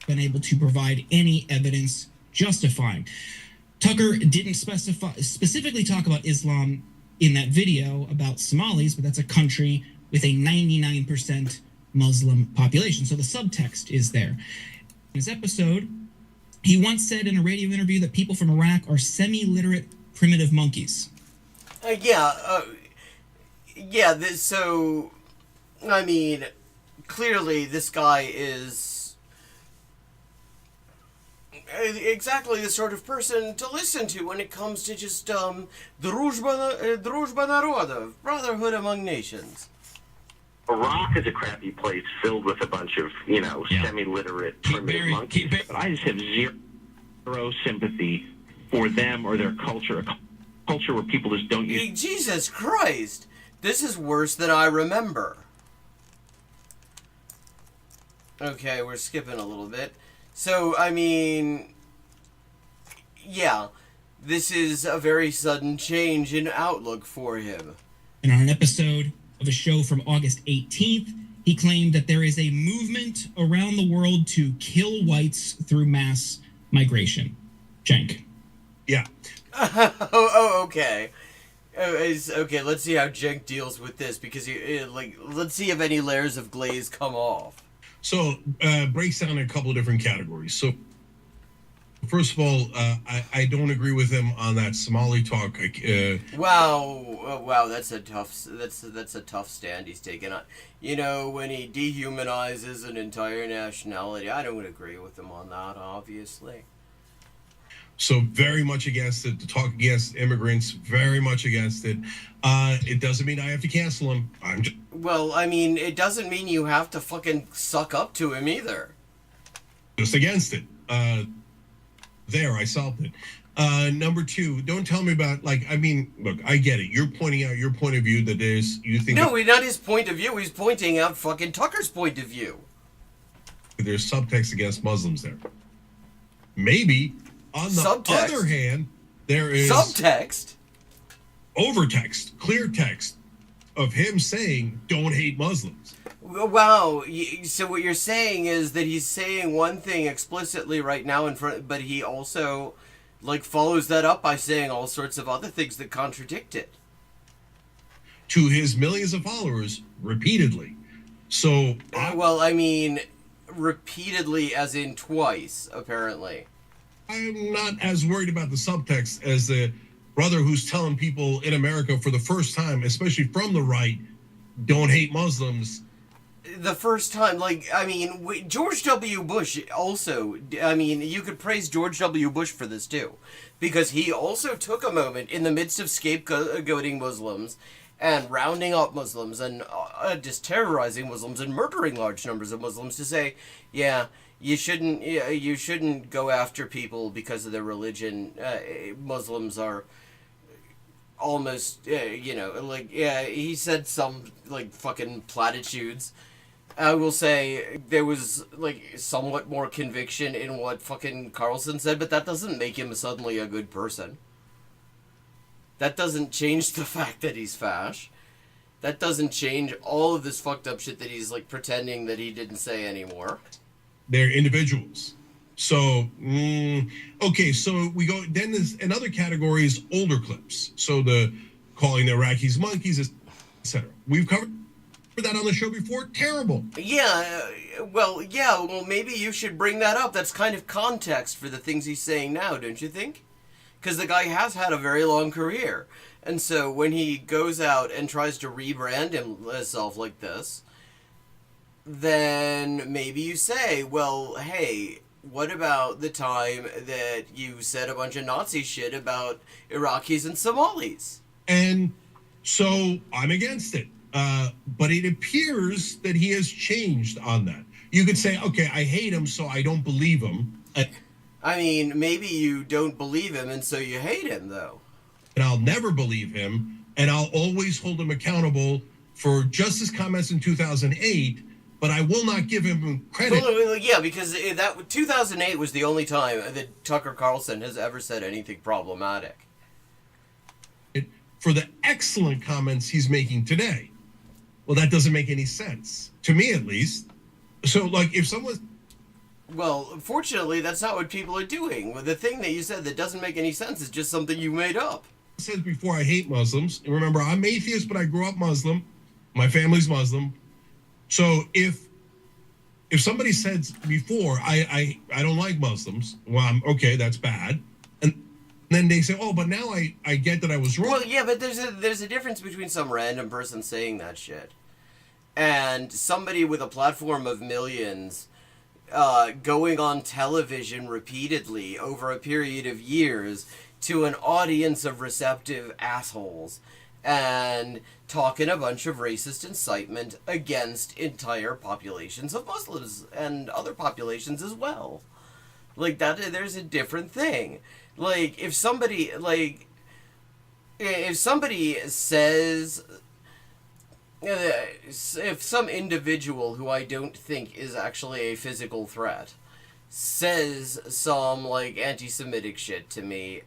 S15: ...been able to provide any evidence justifying. Tucker didn't specifically talk about Islam in that video about Somalis, but that's a country with a 99% Muslim population. So the subtext is there. In his episode, he once said in a radio interview that people from Iraq are semi-literate primitive monkeys.
S7: So, I mean, clearly this guy is exactly the sort of person to listen to when it comes to just, Druzhba Narodov, brotherhood among nations.
S19: Iraq is a crappy place filled with a bunch of, semi-literate primitive monkeys. But I just have zero sympathy for them or their culture. A culture where people just don't use...
S7: Jesus Christ! This is worse than I remember. Okay, we're skipping a little bit. So, I mean... Yeah. This is a very sudden change in outlook for him.
S15: And on an episode of a show from August 18th, he claimed that there is a movement around the world to kill whites through mass migration. Cenk.
S16: Yeah.
S7: Okay. Okay, let's see how Jenk deals with this, because let's see if any layers of glaze come off.
S16: So, breaks down in a couple of different categories. So, first of all, I don't agree with him on that Somali talk.
S7: Wow, that's a tough stand he's taken on. You know, when he dehumanizes an entire nationality, I don't agree with him on that, obviously.
S16: So very much against it. To talk against immigrants, very much against it. It doesn't mean I have to cancel him.
S7: Well, I mean, it doesn't mean you have to fucking suck up to him either.
S16: Just against it. There, I solved it. Number two, don't tell me about, look, I get it. You're pointing out your point of view that you think...
S7: No, not his point of view. He's pointing out fucking Tucker's point of view.
S16: There's subtext against Muslims there. Maybe... On the other hand, there is
S7: subtext,
S16: overtext, clear text of him saying, "Don't hate Muslims."
S7: Wow. So what you're saying is that he's saying one thing explicitly right now but he also follows that up by saying all sorts of other things that contradict it.
S16: To his millions of followers, repeatedly. So,
S7: repeatedly as in twice, apparently.
S16: I'm not as worried about the subtext as the brother who's telling people in America for the first time, especially from the right, don't hate Muslims.
S7: The first time, George W. Bush also, you could praise George W. Bush for this too, because he also took a moment in the midst of scapegoating Muslims and rounding up Muslims and just terrorizing Muslims and murdering large numbers of Muslims to say, yeah, you shouldn't go after people because of their religion. Muslims are almost, he said some, fucking platitudes. I will say there was, somewhat more conviction in what fucking Carlson said, but that doesn't make him suddenly a good person. That doesn't change the fact that he's fash. That doesn't change all of this fucked up shit that he's, pretending that he didn't say anymore.
S16: They're individuals. So, okay, so we go, then there's another category is older clips. So the calling the Iraqis monkeys, etc. We've covered that on the show before. Terrible.
S7: Well, maybe you should bring that up. That's kind of context for the things he's saying now, don't you think? Because the guy has had a very long career. And so when he goes out and tries to rebrand himself like this, then maybe you say, well, hey, what about the time that you said a bunch of Nazi shit about Iraqis and Somalis?
S16: And so I'm against it. But it appears that he has changed on that. You could say, okay, I hate him, so I don't believe him.
S7: Maybe you don't believe him, and so you hate him, though.
S16: And I'll never believe him, and I'll always hold him accountable for just his comments in 2008, but I will not give him credit.
S7: Well, yeah, because that 2008 was the only time that Tucker Carlson has ever said anything problematic.
S16: For the excellent comments he's making today. Well, that doesn't make any sense, to me at least. So, if someone...
S7: Well, fortunately, that's not what people are doing. The thing that you said that doesn't make any sense is just something you made up.
S16: I said before, I hate Muslims. And remember, I'm atheist, but I grew up Muslim. My family's Muslim. So if somebody said before, I don't like Muslims, well, okay, that's bad. And then they say, oh, but now I get that I was wrong.
S7: Well, yeah, but there's a difference between some random person saying that shit and somebody with a platform of millions going on television repeatedly over a period of years to an audience of receptive assholes and talking a bunch of racist incitement against entire populations of Muslims and other populations as well. There's a different thing. If somebody says, if some individual who I don't think is actually a physical threat says some anti-Semitic shit to me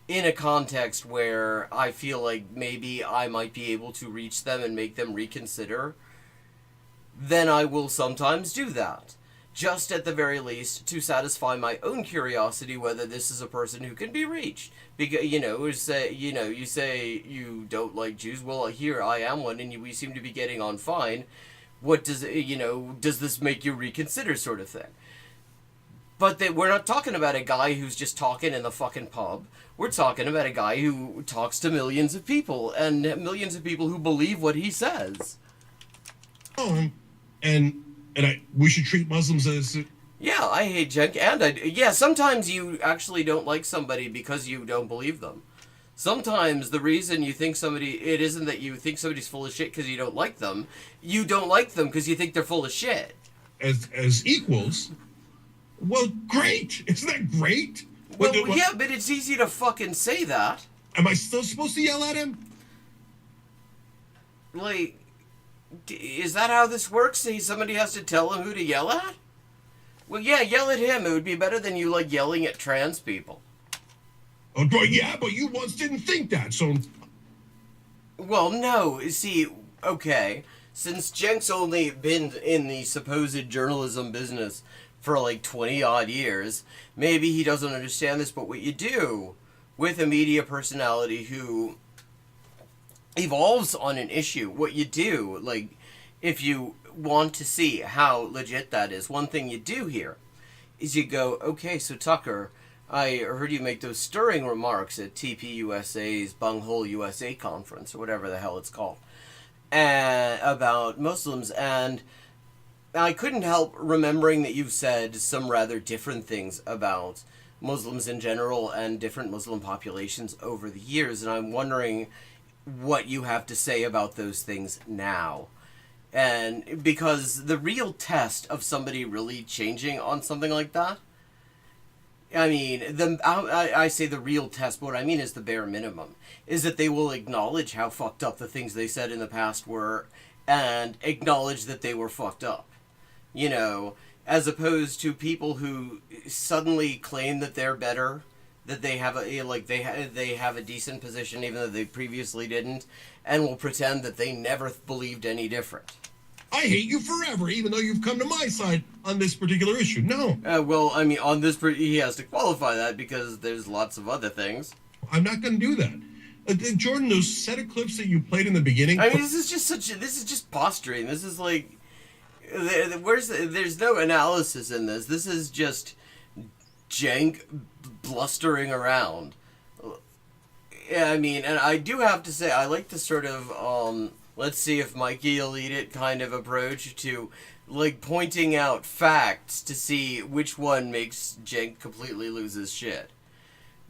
S7: in a context where I feel like maybe I might be able to reach them and make them reconsider, then I will sometimes do that. just at the very least to satisfy my own curiosity whether this is a person who can be reached. Because, you say you don't like Jews. Well, here I am one, and we seem to be getting on fine. What does, does this make you reconsider, sort of thing? But we're not talking about a guy who's just talking in the fucking pub. We're talking about a guy who talks to millions of people, and millions of people who believe what he says.
S16: We should treat Muslims as...
S7: Yeah, I hate Cenk, and sometimes you actually don't like somebody because you don't believe them. Sometimes the reason you think it isn't that you think somebody's full of shit because you don't like them. You don't like them because you think they're full of shit.
S16: As equals? Well, great! Isn't that great?
S7: Well, yeah, but it's easy to fucking say that.
S16: Am I still supposed to yell at him?
S7: Like, is that how this works? Somebody has to tell him who to yell at? Well, yeah, yell at him. It would be better than you, yelling at trans people.
S16: Oh, yeah, but you once didn't think that, so...
S7: Well, no. See, okay, since Cenk's only been in the supposed journalism business for 20-odd years, maybe he doesn't understand this, but what you do with a media personality who evolves on an issue, what you do, if you want to see how legit that is, one thing you do here is you go, okay, so Tucker, I heard you make those stirring remarks at TPUSA's Bunghole USA conference, or whatever the hell it's called, about Muslims, and I couldn't help remembering that you've said some rather different things about Muslims in general and different Muslim populations over the years, and I'm wondering what you have to say about those things now. And because the real test of somebody really changing on something like that, I mean, I say the real test, but what I mean is the bare minimum, is that they will acknowledge how fucked up the things they said in the past were, and acknowledge that they were fucked up. As opposed to people who suddenly claim that they're better, that they have they have a decent position even though they previously didn't, and will pretend that they never believed any different.
S16: I hate you forever, even though you've come to my side on this particular issue. No.
S7: Well, I mean, on this, he has to qualify that because there's lots of other things.
S16: I'm not going to do that. Jordan, those set of clips that you played in the beginning.
S7: I mean, this is just posturing. This is there's no analysis in this. This is just Cenk blustering around. I mean, and I do have to say, I like to sort of, let's see if Mikey will eat it kind of approach to, pointing out facts to see which one makes Cenk completely lose his shit.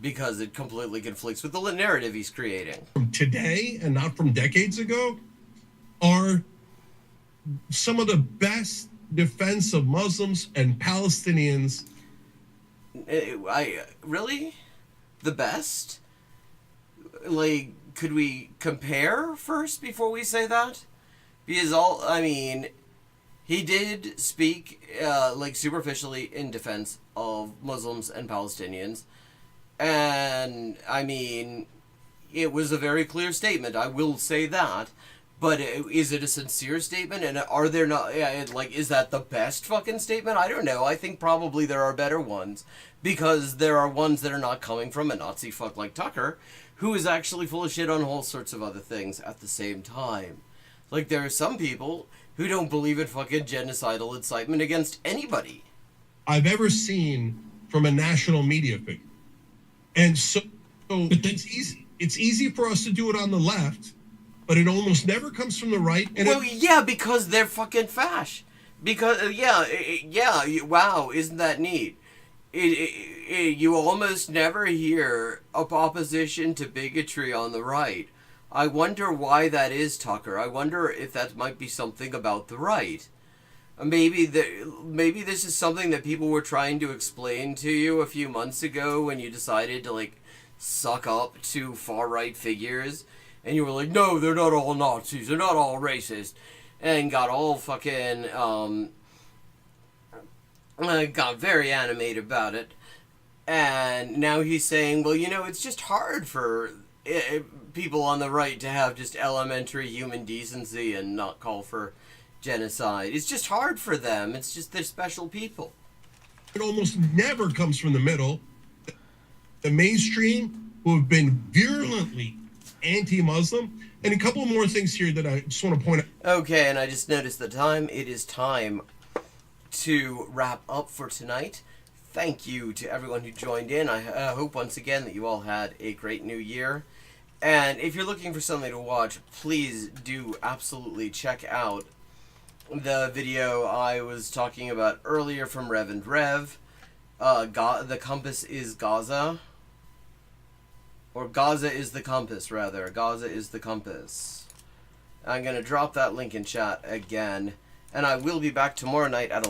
S7: Because it completely conflicts with the narrative he's creating.
S16: From today, and not from decades ago, are some of the best defense of Muslims and Palestinians.
S7: Really? The best? Could we compare first before we say that? Because he did speak, superficially in defense of Muslims and Palestinians. And, it was a very clear statement, I will say that. But is it a sincere statement? And are there not, is that the best fucking statement? I don't know. I think probably there are better ones. Because there are ones that are not coming from a Nazi fuck like Tucker, who is actually full of shit on all sorts of other things at the same time. There are some people who don't believe in fucking genocidal incitement against anybody
S16: I've ever seen from a national media figure. And so it's easy for us to do it on the left, but it almost never comes from the right. And
S7: because they're fucking fash. Because, wow, isn't that neat? You almost never hear of opposition to bigotry on the right. I wonder why that is, Tucker. I wonder if that might be something about the right. Maybe this is something that people were trying to explain to you a few months ago when you decided to, suck up to far-right figures. And you were like, no, they're not all Nazis. They're not all racist. And got all fucking, got very animated about it. And now he's saying, well, it's just hard for people on the right to have just elementary human decency and not call for, genocide. It's just hard for them. It's just they're special people.
S16: It almost never comes from the middle. The mainstream who have been virulently anti-Muslim. And a couple more things here that I just want to point out.
S7: Okay, and I just noticed the time. It is time to wrap up for tonight. Thank you to everyone who joined in. I hope once again that you all had a great new year. And if you're looking for something to watch, please do absolutely check out the video I was talking about earlier from Reverend Rev. The compass is Gaza. Or Gaza is the compass, rather. Gaza is the compass. I'm going to drop that link in chat again. And I will be back tomorrow night at